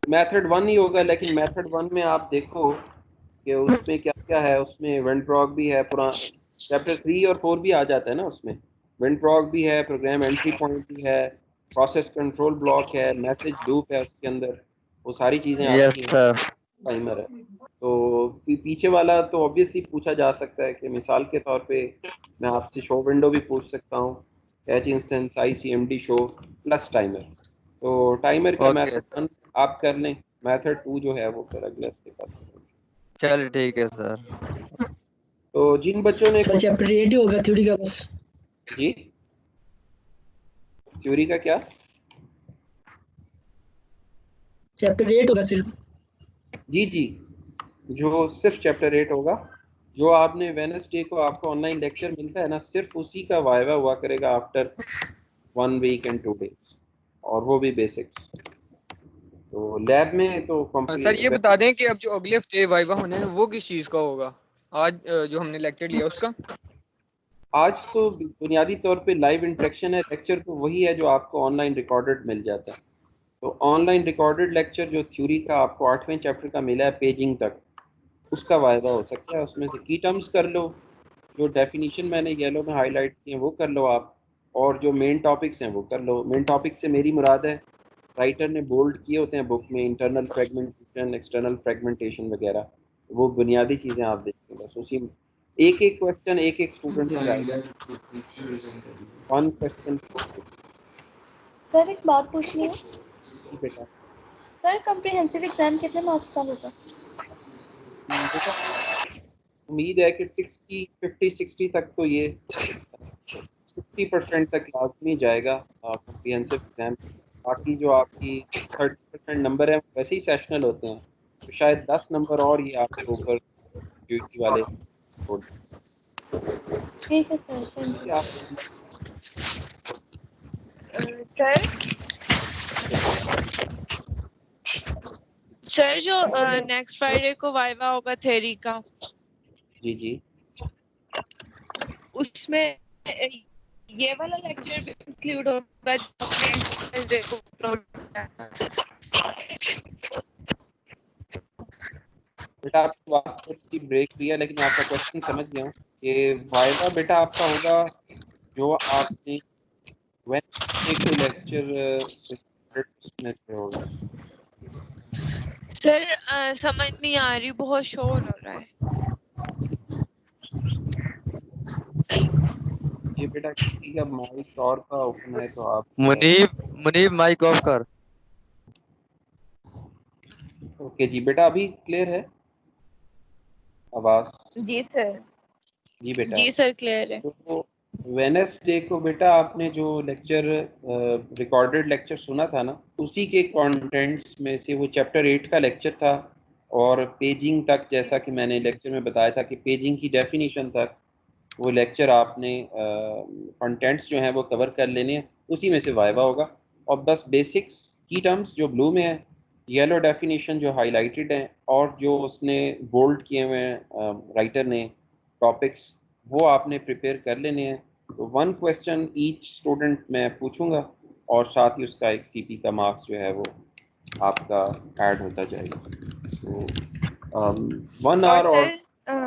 Speaker 1: मेथड 1 ही होगा, लेकिन मेथड 1 में आप देखो कि उसमें क्या क्या है। उसमें वेंट्रॉक भी है, पूरा चैप्टर 3 और 4 भी आ जाता है ना उसमें। वेंट्रॉक भी है, प्रोग्राम एंट्री पॉइंट भी है, प्रोसेस कंट्रोल ब्लॉक है, मैसेज लूप है उसके अंदर, वो सारी चीज़ें
Speaker 5: यस
Speaker 1: आपकी।
Speaker 5: सर।
Speaker 1: टाइमर है। तो पीछे वाला तो ऑब्वियसली पूछा जा सकता है कि मिसाल के तौर पे मैं आपसे शो विंडो भी पूछ सकता हूँ, H instance ICMD show plus timer. तो टाइमर का
Speaker 5: ओके
Speaker 1: मेथड 1 आप कर लें, मेथड 2 जो है वो फिर अगले हफ्ते का।
Speaker 5: चल ठीक है सर।
Speaker 1: तो जिन बच्चों ने
Speaker 8: सर चैप्टर 8 ही होगा थ्योरी का बस?
Speaker 1: जी, थ्योरी का क्या?
Speaker 8: चैप्टर 8 होगा सिर्फ?
Speaker 1: जी जी, जो सिर्फ चैप्टर 8 होगा। जो आपने वेडनेसडे को आपको ऑनलाइन लेक्चर मिलता है ना, सिर्फ उसी का वाइवा हुआ करेगा आफ्टर 1 वीक एंड 2 डेज, और वो भी बेसिक्स। तो लैब में तो
Speaker 3: सर ये
Speaker 1: कंप्लीट।
Speaker 3: बता दें कि अब जो अगले हफ्ते वाइवा होने हैं वो किस चीज़ का होगा? आज जो हमने लेक्चर लिया उसका?
Speaker 1: आज तो बुनियादी तौर पे लाइव इंटरेक्शन है, लेक्चर तो वही है जो आपको ऑनलाइन रिकॉर्डेड मिल जाता है। तो ऑनलाइन रिकॉर्डेड लेक्चर जो थ्योरी का आपको 8वें चैप्टर का मिला है पेजिंग तक, उसका वायदा हो सकता है। उसमें से की टर्म्स कर लो, जो डेफिनेशन मैंने येलो में हाईलाइट किए हैं वो कर लो आप, और जो मेन टॉपिक्स हैं वो कर लो। मेन टॉपिक से मेरी मुराद है, राइटर ने बोल्ड किए होते हैं बुक में, इंटरनल फ्रेगमेंटेशन, एक्सटर्नल फ्रेगमेंटेशन वगैरह, वो बुनियादी चीज़ें आप देखें बस। उसी एक एक क्वेश्चन एक एक स्टूडेंट से आएगा, 1 क्वेश्चन।
Speaker 9: सर एक बात पूछनी है।
Speaker 1: जी बेटा।
Speaker 9: सर कॉम्प्रिहेंसिव एग्जाम कितने मार्क्स का होगा?
Speaker 1: बेटा उम्मीद है कि 50-60 तक तो ये 60% तक लाजमी जाएगा कॉम्प्रिहेंसिव एग्जाम। बाकी जो आपकी 30% नंबर है वैसे ही सेशनल होते हैं, तो शायद 10 नंबर और ये आपके ऊपर ड्यूटी वाले छोड़ दें।
Speaker 9: ठीक है सर, थैंक
Speaker 1: कि
Speaker 9: यू।
Speaker 1: आप
Speaker 2: सर सर जो नेक्स्ट फ्राइडे को वाइवा होगा थ्योरी का,
Speaker 1: जी जी,
Speaker 2: उसमें ये वाला लेक्चर भी इंक्लूड होगा जो आपने Wednesday को upload किया है?
Speaker 1: बेटा आपकी बात थोड़ी ब्रेक हुई है, लेकिन आपका क्वेश्चन समझ गया हूँ कि वाइवा बेटा आपका होगा जो आपने वेडनेसडे को लेक्चर में होगा।
Speaker 2: सर समझ नहीं आ रही, बहुत शोर हो रहा है।
Speaker 1: ये बेटा किसी का माइक और का ओपन है तो आप
Speaker 5: मुनीब माइक ऑफ कर।
Speaker 1: ओके जी बेटा, अभी क्लियर है आवाज?
Speaker 2: जी सर।
Speaker 1: जी बेटा।
Speaker 2: जी सर क्लियर है।
Speaker 1: तो वेडनेसडे को बेटा आपने जो लेक्चर रिकॉर्डेड लेक्चर सुना था ना, उसी के कंटेंट्स में से वो चैप्टर 8 का लेक्चर था, और पेजिंग तक, जैसा कि मैंने लेक्चर में बताया था कि पेजिंग की डेफिनेशन तक वो लेक्चर आपने कंटेंट्स जो हैं वो कवर कर लेने हैं, उसी में से वाइवा होगा। और बस बेसिक्स की टर्म्स जो ब्लू में है, येलो डेफिनेशन जो हाईलाइटेड हैं, और जो उसने बोल्ड किए हुए हैं राइटर ने टॉपिक्स, वो आपने प्रिपेयर कर लेने हैं। तो 1 क्वेश्चन ईच स्टूडेंट मैं पूछूंगा, और साथ ही उसका एक सीपी का मार्क्स जो है वो आपका ऐड होता जाएगा। तो 1
Speaker 2: और
Speaker 1: आवर और
Speaker 2: सर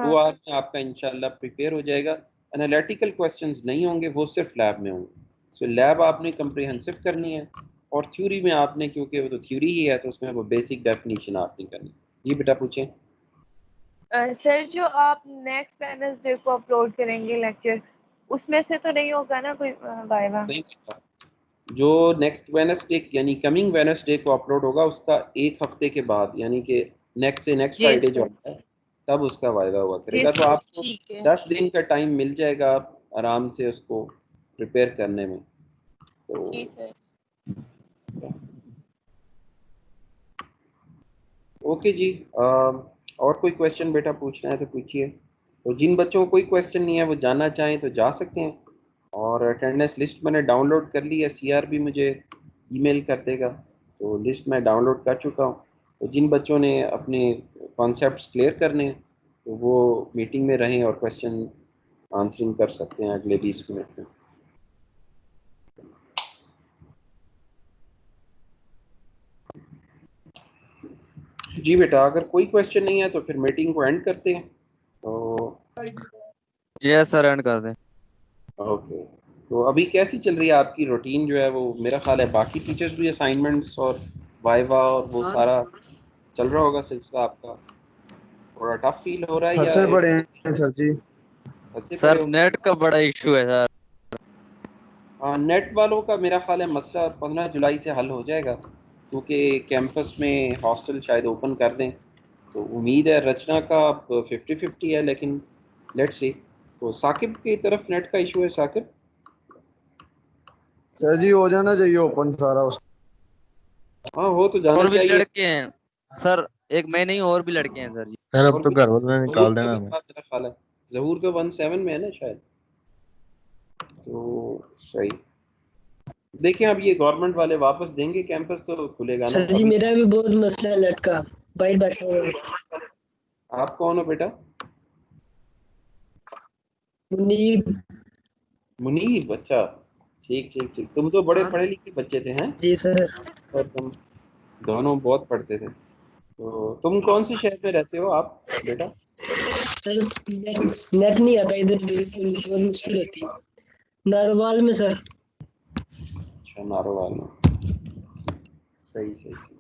Speaker 1: 2 आवर में आपका इंशाल्लाह प्रिपेयर हो जाएगा। एनालिटिकल क्वेश्चंस नहीं होंगे, वो सिर्फ लैब में होंगे। सो लैब आपने कंप्रिहेंसिव करनी है, और थ्योरी में आपने, क्योंकि वो तो थ्योरी ही है, तो उसमें वो बेसिक डेफिनेशन आपने करनी। जी बेटा पूछें।
Speaker 2: सर जो आप नेक्स्ट वेडनेसडे को अपलोड करेंगे लेक्चर, उसमें से तो नहीं होगा ना कोई वाइवा?
Speaker 1: नहीं, जो नेक्स्ट वेडनेसडे यानी कमिंग वेडनेसडे को अपलोड होगा, उसका 1 हफ्ते के बाद, यानी कि नेक्स्ट से नेक्स्ट
Speaker 2: जी
Speaker 1: फ्राइडे जो
Speaker 2: सर।
Speaker 1: आता है, तब उसका वायदा हुआ
Speaker 2: जी
Speaker 1: करेगा। तो
Speaker 2: सर
Speaker 1: आपको
Speaker 2: ठीक है।
Speaker 1: 10 दिन का टाइम मिल जाएगा आराम से उसको प्रिपेयर करने में। तो
Speaker 2: जी सर।
Speaker 1: ओके जी। और कोई क्वेश्चन बेटा पूछना है तो पूछिए। तो जिन बच्चों को कोई क्वेश्चन नहीं है वो जानना चाहें तो जा सकते हैं। और अटेंडेंस लिस्ट मैंने डाउनलोड कर ली है, सीआर भी मुझे ईमेल कर देगा, तो लिस्ट मैं डाउनलोड कर चुका हूँ। तो जिन बच्चों ने अपने कॉन्सेप्ट्स क्लियर करने हैं तो वो मीटिंग में रहें और क्वेश्चन आंसरिंग कर सकते हैं अगले 20 मिनट में। जी बेटा, अगर कोई क्वेश्चन नहीं है तो फिर मीटिंग को एंड करते हैं। तो
Speaker 5: यस सर, एंड कर दें।
Speaker 1: ओके, तो अभी कैसी चल रही है आपकी रूटीन जो है वो? मेरा ख्याल है बाकी टीचर्स भी असाइनमेंट्स और वाइवा और वो सारा चल रहा होगा सिलसिला आपका। थोड़ा टफ फील हो रहा है या
Speaker 10: फंसे पड़े हैं सर जी।
Speaker 1: फंसे पड़े
Speaker 5: सर
Speaker 1: हो?
Speaker 5: नेट का बड़ा इशू है सर।
Speaker 1: हाँ, नेट वालों का मेरा ख्याल है मसला 15 जुलाई से हल हो जाएगा, क्योंकि कैंपस में हॉस्टल शायद ओपन कर दें। तो उम्मीद है रचना का अब 50-50 है, लेकिन लेट्स सी। तो साकिब की तरफ नेट का इशू है साकिब?
Speaker 10: सर जी हो जाना चाहिए ओपन सारा उस।
Speaker 1: हाँ, हो तो जाना
Speaker 5: और भी
Speaker 1: चाहिए।
Speaker 5: लड़के हैं सर, एक मैं नहीं और भी लड़के हैं सर जी।
Speaker 6: सर अब
Speaker 1: और
Speaker 6: तो
Speaker 1: भी
Speaker 6: घर वालों ने
Speaker 1: जहूर
Speaker 6: निकाल
Speaker 1: का
Speaker 6: देना
Speaker 1: भी
Speaker 6: हमें।
Speaker 1: था मेरा ख्याल है, जहूर तो 17 में है ना शायद। तो सही, देखें अब ये गवर्नमेंट वाले वापस देंगे कैंपस तो खुलेगा ना
Speaker 8: सर जी
Speaker 1: अभी।
Speaker 8: मेरा भी बहुत मसला है नेट का, बाहर बैठा हुआ हूँ।
Speaker 1: आप कौन हो बेटा?
Speaker 8: मुनीब।
Speaker 1: मुनीब, अच्छा, ठीक ठीक ठीक। तुम तो बड़े पढ़े लिखे बच्चे थे हैं,
Speaker 8: जी सर।
Speaker 1: और तुम दोनों बहुत पढ़ते थे। तो तुम कौन से शहर में रहते हो आप बेटा?
Speaker 8: सर नेट नहीं आता इधर, बिल्कुल बहुत मुश्किल होती है। नारोवाल में सर।
Speaker 1: अच्छा, नारोवाल में। सही सही सही।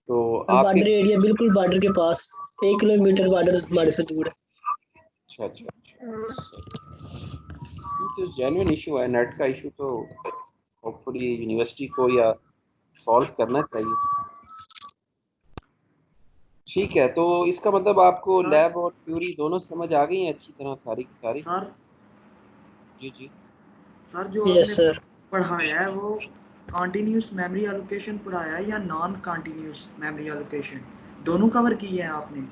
Speaker 1: तो आपके
Speaker 8: बॉर्डर एरिया, बिल्कुल बॉर्डर के पास, 1 किलोमीटर बॉर्डर हमारे से दूर है।
Speaker 1: अच्छा अच्छा अच्छा, तो जेन्युइन इशू है नेट का इशू, तो होपफुली यूनिवर्सिटी को या सॉल्व करना चाहिए। ठीक है, तो इसका मतलब आपको
Speaker 11: सर
Speaker 1: लैब और थ्योरी दोनों समझ आ गई हैं अच्छी तरह, सारी की सारी?
Speaker 11: सर
Speaker 1: जी जी।
Speaker 11: सर जो
Speaker 8: यस
Speaker 11: आपने
Speaker 8: सर।
Speaker 11: पढ़ाया है वो कॉन्टिन्यूस मेमोरी एलोकेशन पढ़ाया है या नॉन कॉन्टिन्यूस मेमोरी एलोकेशन, दोनों कवर किए हैं आपने?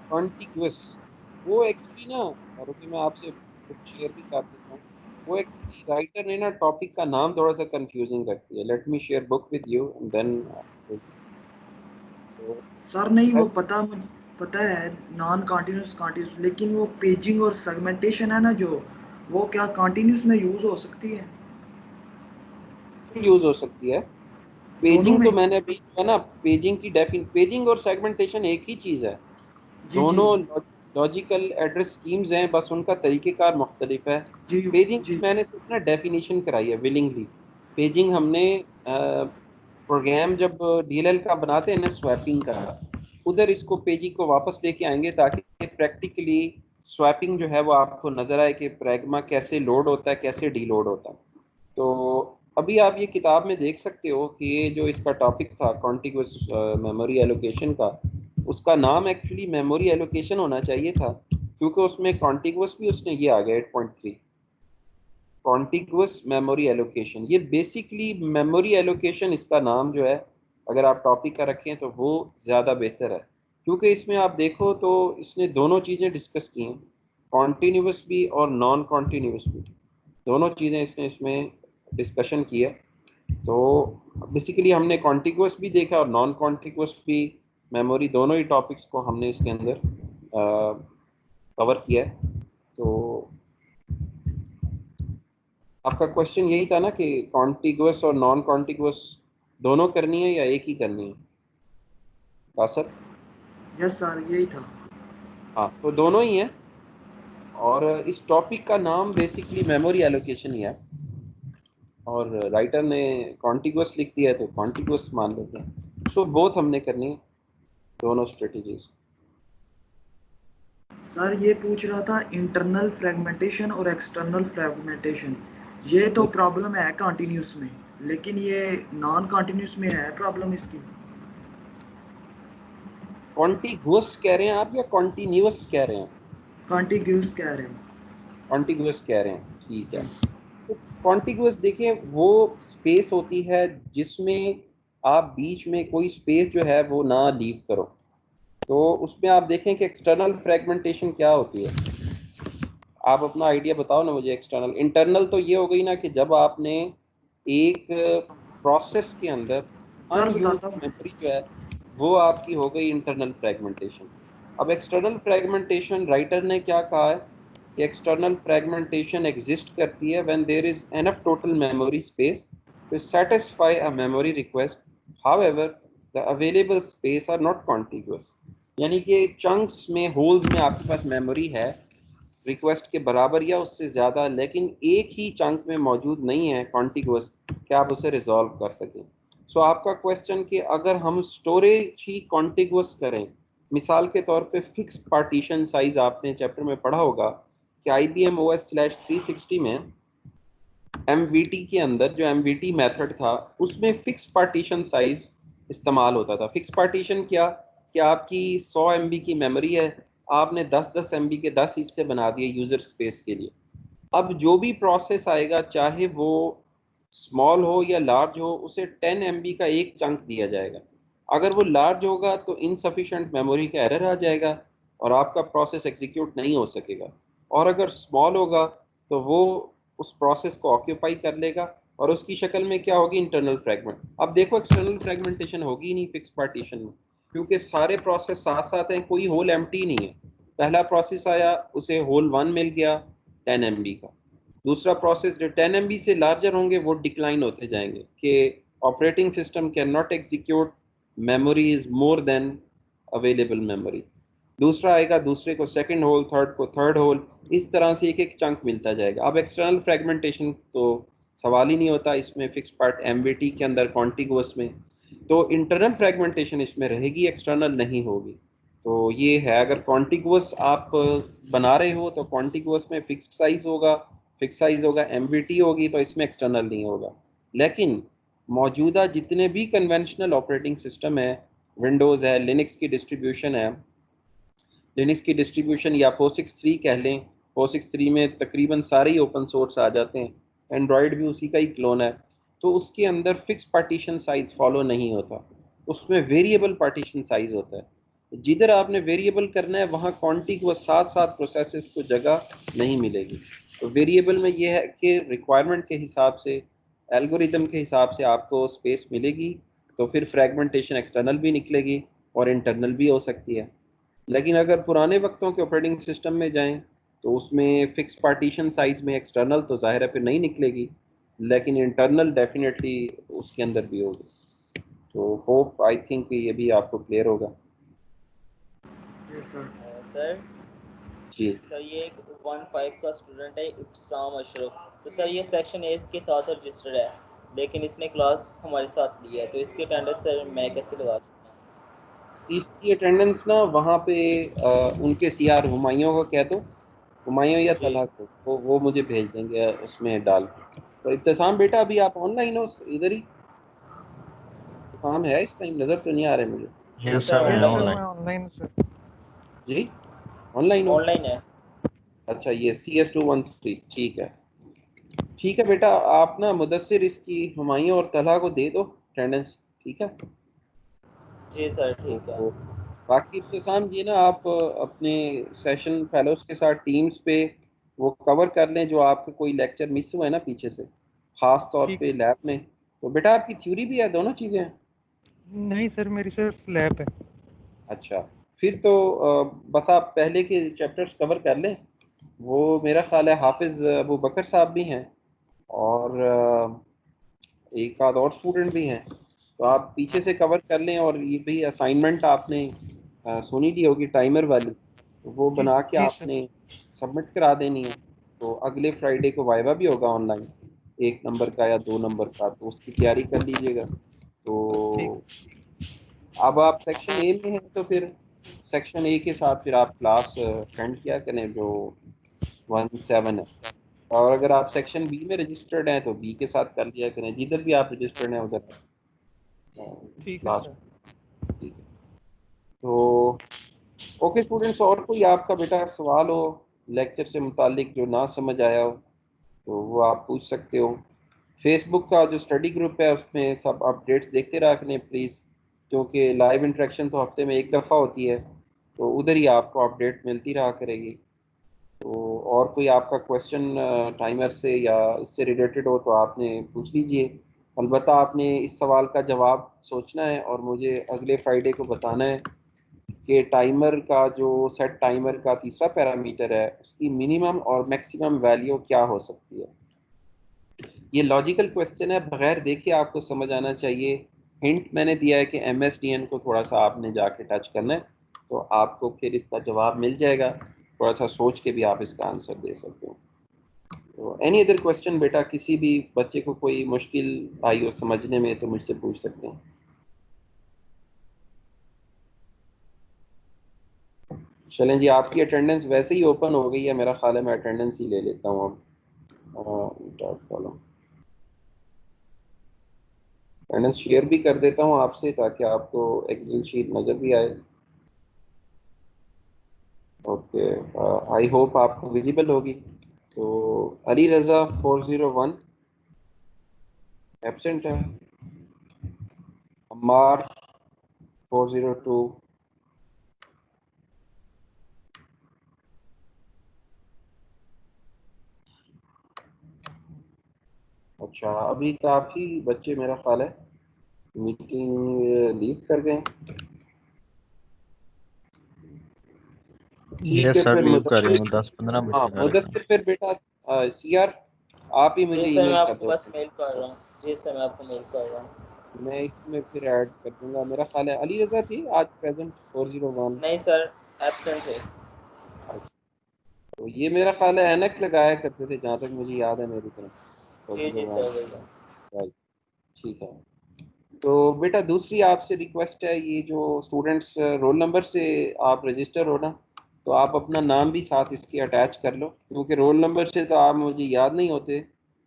Speaker 1: कॉन्टिग्यूस, वो एक्चुअली ना, रुकिए मैं आपसे कुछ शेयर भी कर देता हूँ। वो एक्चुअली राइटर ने ना टॉपिक का नाम थोड़ा सा कंफ्यूजिंग कर दिया। Let me share book with you and then.
Speaker 11: Sir नहीं, वो पता है नॉन कॉन्टिन्यूस कॉन्टिन्यूस, लेकिन वो पेजिंग और सेगमेंटेशन है ना जो, वो क्या कॉन्टिन्यूस में यूज हो सकती है?
Speaker 1: यूज हो सकती है।
Speaker 11: दोनों
Speaker 1: पेजिंग
Speaker 11: में?
Speaker 1: तो मैंने अभी जो है ना, पेजिंग की पेजिंग और सेगमेंटेशन एक ही चीज है।
Speaker 11: जी जी
Speaker 1: दोनों लॉजिकल एड्रेस स्कीम्स हैं, बस उनका तरीकेकार मुख्तलिफ है।
Speaker 11: जी
Speaker 1: पेजिंग की
Speaker 11: जी।
Speaker 1: मैंने सिर्फ ना डेफिनेशन कराई है विलिंगली। पेजिंग हमने प्रोग्राम जब डीएलएल का बनाते हैं ना, स्वैपिंग का, उधर इसको पेजिंग को वापस लेके आएंगे ताकि प्रैक्टिकली स्वैपिंग जो है वो आपको नजर आए कि प्रैग्मा कैसे लोड होता है, कैसे डीलोड होता है। तो अभी आप ये किताब में देख सकते हो कि ये जो इसका टॉपिक था कॉन्टिग्यूस मेमोरी एलोकेशन का, उसका नाम एक्चुअली मेमोरी एलोकेशन होना चाहिए था, क्योंकि उसमें कॉन्टिग्यूस भी उसने ये आ गया 8.3 कॉन्टिग्यूस मेमोरी एलोकेशन। ये बेसिकली मेमोरी एलोकेशन इसका नाम जो है, अगर आप टॉपिक का रखें तो वो ज़्यादा बेहतर है, क्योंकि इसमें आप देखो तो इसने दोनों चीज़ें डिस्कस की हैं, कॉन्टिन्यूस भी और नॉन कॉन्टिन्यूस भी, दोनों चीज़ें इसने इसमें डिस्कशन की है। तो बेसिकली हमने कॉन्टिग्यूस भी देखा और नॉन कॉन्टिग्यूस भी मेमोरी, दोनों ही टॉपिक्स को हमने इसके अंदर कवर किया है। तो आपका क्वेश्चन यही था ना कि कॉन्टिग्यूस और नॉन कॉन्टिग्यूस दोनों करनी है या एक ही करनी है कासर?
Speaker 11: यस सर, यही था।
Speaker 1: हाँ, तो दोनों ही हैं, और इस टॉपिक का नाम बेसिकली मेमोरी एलोकेशन ही है, और राइटर ने कॉन्टिग्यूस लिख दिया है तो कॉन्टिग्यूस मान लेते हैं। सो बोथ हमने करनी है, दोनों स्ट्रेटजीज।
Speaker 11: सर ये पूछ रहा था इंटरनल फ्रेगमेंटेशन और एक्सटर्नल फ्रेगमेंटेशन, ये तो प्रॉब्लम है कॉन्टिन्यूस में, लेकिन ये नॉन कॉन्टिन्यूस में है प्रॉब्लम इसकी।
Speaker 1: कॉन्टिग्यूस कह रहे हैं आप या कॉन्टिन्यूस कह रहे हैं?
Speaker 11: कॉन्टिग्यूस कह रहे हैं।
Speaker 1: कॉन्टिग्यूस कह रहे हैं, ठीक है। तो कॉन्टिग्यूस देखिए, वो स्पेस होती है जिसमें आप बीच में कोई स्पेस जो है वो ना लीव करो। तो उसमें आप देखें कि एक्सटर्नल फ्रेगमेंटेशन क्या होती है। आप अपना आइडिया बताओ ना मुझे। एक्सटर्नल, इंटरनल तो ये हो गई ना कि जब आपने एक प्रोसेस के अंदर
Speaker 11: सर
Speaker 1: अनयूज्ड
Speaker 11: बताता हूँ।
Speaker 1: मेमोरी जो है वो आपकी हो गई इंटरनल फ्रेगमेंटेशन। अब एक्सटर्नल फ्रेगमेंटेशन राइटर ने क्या कहा है कि एक्सटर्नल फ्रेगमेंटेशन एग्जिस्ट करती है when there is enough total memory space to satisfy a memory request, however the available space are not contiguous. यानी कि चंक्स में, होल्स में आपके पास मेमोरी है रिक्वेस्ट के बराबर या उससे ज़्यादा, लेकिन एक ही चंक में मौजूद नहीं है कॉन्टिग्युअस कि आप उसे रिजॉल्व कर सकें। सो आपका क्वेश्चन कि अगर हम स्टोरेज ही कॉन्टिग्युअस करें, मिसाल के तौर पे फिक्स पार्टीशन साइज, आपने चैप्टर में पढ़ा होगा कि IBM OS/360 में MVT के अंदर जो MVT मेथड था उसमें फिक्स पार्टीशन साइज इस्तेमाल होता था। फिक्स पार्टीशन क्या कि आपकी 100 MB की मेमोरी है, आपने 10-10 MB के 10 हिस्से बना दिए यूजर स्पेस के लिए। अब जो भी प्रोसेस आएगा, चाहे वो स्मॉल हो या लार्ज हो, उसे 10 MB का एक चंक दिया जाएगा। अगर वो लार्ज होगा तो इनसफिशिएंट मेमोरी का एरर आ जाएगा और आपका प्रोसेस एग्जीक्यूट नहीं हो सकेगा, और अगर स्मॉल होगा तो वो उस प्रोसेस को ऑक्यूपाई कर लेगा और उसकी शक्ल में क्या होगी, इंटरनल फ्रेगमेंट। अब देखो एक्सटर्नल फ्रेगमेंटेशन होगी ही नहीं फिक्स पार्टीशन में, क्योंकि सारे प्रोसेस साथ साथ हैं, कोई होल एम्प्टी नहीं है। पहला प्रोसेस आया, उसे होल 1 मिल गया 10 MB का। दूसरा प्रोसेस जो 10 MB से लार्जर होंगे वो डिक्लाइन होते जाएंगे कि operating system can not execute memory is more than available memory. दूसरा आएगा, दूसरे को सेकंड होल, थर्ड को थर्ड होल, इस तरह से एक एक चंक मिलता जाएगा। अब एक्सटर्नल फ्रेगमेंटेशन तो सवाल ही नहीं होता इसमें, फिक्स पार्ट MVT के अंदर कॉन्टिगुअस में, तो इंटरनल फ्रेगमेंटेशन इसमें रहेगी, एक्सटर्नल नहीं होगी। तो ये है, अगर कॉन्टिगुअस आप बना रहे हो तो कॉन्टिगुअस में फिक्स्ड साइज होगा, फिक्स साइज होगा, MVT होगी, तो इसमें एक्सटर्नल नहीं होगा। लेकिन मौजूदा जितने भी कन्वेंशनल ऑपरेटिंग सिस्टम है, विंडोज़ है, लिनक्स की डिस्ट्रीब्यूशन है, लिनक्स की डिस्ट्रीब्यूशन या POSIX 3 कह लें, POSIX 3 में तकरीबन सारे ही ओपन सोर्स आ जाते हैं, एंड्रॉयड भी उसी का ही क्लोन है, तो उसके अंदर फिक्स पार्टीशन साइज फॉलो नहीं होता, उसमें वेरिएबल पार्टीशन साइज होता है। जिधर आपने वेरिएबल करना है वहाँ कॉन्टिगुअस साथ साथ प्रोसेसेस को जगह नहीं मिलेगी। तो वेरिएबल में यह है कि रिक्वायरमेंट के हिसाब से, एल्गोरिदम के हिसाब से आपको स्पेस मिलेगी, तो फिर फ्रेगमेंटेशन एक्सटर्नल भी निकलेगी और इंटरनल भी हो सकती है। लेकिन अगर पुराने वक्तों के ऑपरेटिंग सिस्टम में जाएं तो उसमें फिक्स पार्टीशन साइज में एक्सटर्नल तो ज़ाहिर है फिर नहीं निकलेगी, लेकिन इंटरनल डेफिनेटली उसके अंदर भी होगी। तो होप आई थिंक ये भी आपको क्लियर होगा।
Speaker 11: Yes sir.
Speaker 4: सर
Speaker 1: जी
Speaker 4: सर ये एक 1-5 का स्टूडेंट है, इब्तिसाम अशरफ। तो सर ये सेक्शन ए के साथ रजिस्टर्ड है, लेकिन इसने क्लास हमारे साथ ली है, तो इसकी अटेंडेंस सर मैं कैसे लगा सकता हूँ?
Speaker 1: इसकी अटेंडेंस ना वहाँ पे उनके CR हुमायूं को कह दो, हुमायूं या
Speaker 4: जी
Speaker 1: तलहा को, वो मुझे भेज देंगे उसमें डाल के। तो इब्तिसाम बेटा अभी आप ऑनलाइन हो इधर ही? इब्तिसाम है इस टाइम, नज़र तो नहीं आ रहे मुझे।
Speaker 4: जी
Speaker 6: यस
Speaker 4: सर
Speaker 6: सर, मैं
Speaker 4: ऑनलाइन है।
Speaker 6: ऑनलाइन।
Speaker 1: जी ऑनलाइन हो?
Speaker 4: ऑनलाइन है।
Speaker 1: अच्छा, ये CS213, ठीक है। ठीक है बेटा, आप ना मुदस्सिर इसकी हुमायूं और तलहा को दे दो अटेंडेंस, ठीक है।
Speaker 4: जी सर ठीक है।
Speaker 1: तो बाकी इब्तिसाम ये ना आप अपने सेशन फेलोज के साथ टीम्स पे वो कवर कर लें जो आपके कोई लेक्चर मिस हुए ना पीछे से, खास तौर पे लैब में। तो बेटा आपकी थ्योरी भी है, दोनों चीज़ें हैं?
Speaker 12: नहीं सर, मेरी सिर्फ लैब है।
Speaker 1: अच्छा, फिर तो बस आप पहले के चैप्टर्स कवर कर लें। वो मेरा ख्याल है हाफिज़ अबू बकर साहब भी हैं और एक आध और स्टूडेंट भी हैं, तो आप पीछे से कवर कर लें। और ये भी असाइनमेंट आपने सुनी ली होगी टाइमर वाली, तो वो बना के
Speaker 12: जी सर।
Speaker 1: आपने सबमिट करा देनी है। तो अगले फ्राइडे को वाइवा भी होगा ऑनलाइन, 1 नंबर का या 2 नंबर का, तो उसकी तैयारी कर लीजिएगा। तो अब आप सेक्शन ए में हैं तो फिर सेक्शन ए के साथ फिर आप क्लास अटेंड किया करें जो 17 है, और अगर आप सेक्शन बी में रजिस्टर्ड हैं तो बी के साथ कर लिया करें, जिधर भी आप रजिस्टर्ड हैं उधर
Speaker 12: ठीक है
Speaker 1: क्लास।
Speaker 12: सर।
Speaker 1: ठीक है, तो ओके स्टूडेंट्स, और कोई आपका बेटा सवाल हो लेक्चर से मुतालिक जो ना समझ आया हो तो वो आप पूछ सकते हो। फेसबुक का जो स्टडी ग्रुप है उसमें सब अपडेट्स देखते रहा करें प्लीज़, क्योंकि लाइव इंटरेक्शन तो हफ्ते में एक दफ़ा होती है, तो उधर ही आपको अपडेट मिलती रहा करेगी। तो और कोई आपका क्वेश्चन टाइमर से या इससे रिलेटेड हो तो आपने पूछ लीजिए। अलबत्ता आपने इस सवाल का जवाब सोचना है और मुझे अगले फ्राइडे को बताना है कि टाइमर का जो सेट टाइमर का तीसरा पैरामीटर है उसकी मिनिमम और मैक्सिमम वैल्यू क्या हो सकती है। ये लॉजिकल क्वेश्चन है, बगैर देखे आपको समझ आना चाहिए। हिंट मैंने दिया है कि MSDN को थोड़ा सा आपने जाके टच करना है, तो आपको फिर इसका जवाब मिल जाएगा। थोड़ा सा सोच के भी आप इसका आंसर दे सकते हो। तो एनी अदर क्वेश्चन बेटा, किसी भी बच्चे को कोई मुश्किल आई हो समझने में तो मुझसे पूछ सकते हैं। चलें जी, आपकी अटेंडेंस वैसे ही ओपन हो गई है, मेरा ख्याल है मैं अटेंडेंस ही ले लेता हूँ अब। अटेंडेंस शेयर भी कर देता हूँ आपसे ताकि आपको एक्सेल शीट नज़र भी आए। ओके, आई होप आपको विजिबल होगी। तो अली रज़ा 401 एब्सेंट है। अम्मार 402, अच्छा अभी काफ़ी बच्चे मेरा ख्याल है मीटिंग लीव कर गए। ठीक
Speaker 6: यस
Speaker 1: है
Speaker 6: सर,
Speaker 1: फिर
Speaker 6: लीव कर रहे
Speaker 1: मुदस्सिर,
Speaker 6: हैं, 10-15
Speaker 1: हाँ
Speaker 6: बच्चे जा रहे हैं।
Speaker 1: मुदस्सिर फिर बेटा CR आप ही मुझे
Speaker 4: जी सर, मैं
Speaker 1: ईमेल कर
Speaker 4: आपको
Speaker 1: दो।
Speaker 4: बस मेल कर रहा हूँ। जी सर, मैं आपको मेल कर रहा हूँ।
Speaker 1: मैं इसमें फिर ऐड कर दूंगा। मेरा ख्याल है अली रज़ा थी आज प्रेजेंट 401।
Speaker 4: नहीं सर, एब्सेंट है।
Speaker 1: तो ये मेरा ख्याल है ऐनक लगाया करते थे जहाँ तक मुझे याद है मेरी तरफ।
Speaker 4: जी जी
Speaker 1: 401
Speaker 4: सर, भैया।
Speaker 1: राइट, ठीक है। तो बेटा दूसरी आपसे रिक्वेस्ट है, ये जो स्टूडेंट्स रोल नंबर से आप रजिस्टर हो ना, तो आप अपना नाम भी साथ इसके अटैच कर लो, क्योंकि रोल नंबर से तो आप मुझे याद नहीं होते,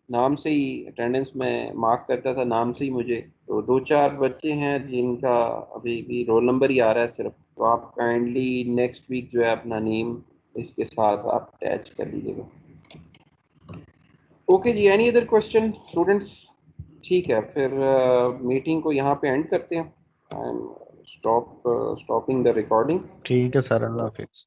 Speaker 1: नाम से ही अटेंडेंस में मार्क करता था, नाम से ही मुझे। तो 2-4 बच्चे हैं जिनका अभी भी रोल नंबर ही आ रहा है सिर्फ, तो आप काइंडली नेक्स्ट वीक जो है अपना नेम इसके साथ आप अटैच कर लीजिएगा। ओके जी, एनी अदर क्वेश्चन स्टूडेंट्स? ठीक है, फिर मीटिंग को यहाँ पे एंड करते हैं। I am stopping the recording.
Speaker 6: ठीक है सर, अल्लाह हाफिज।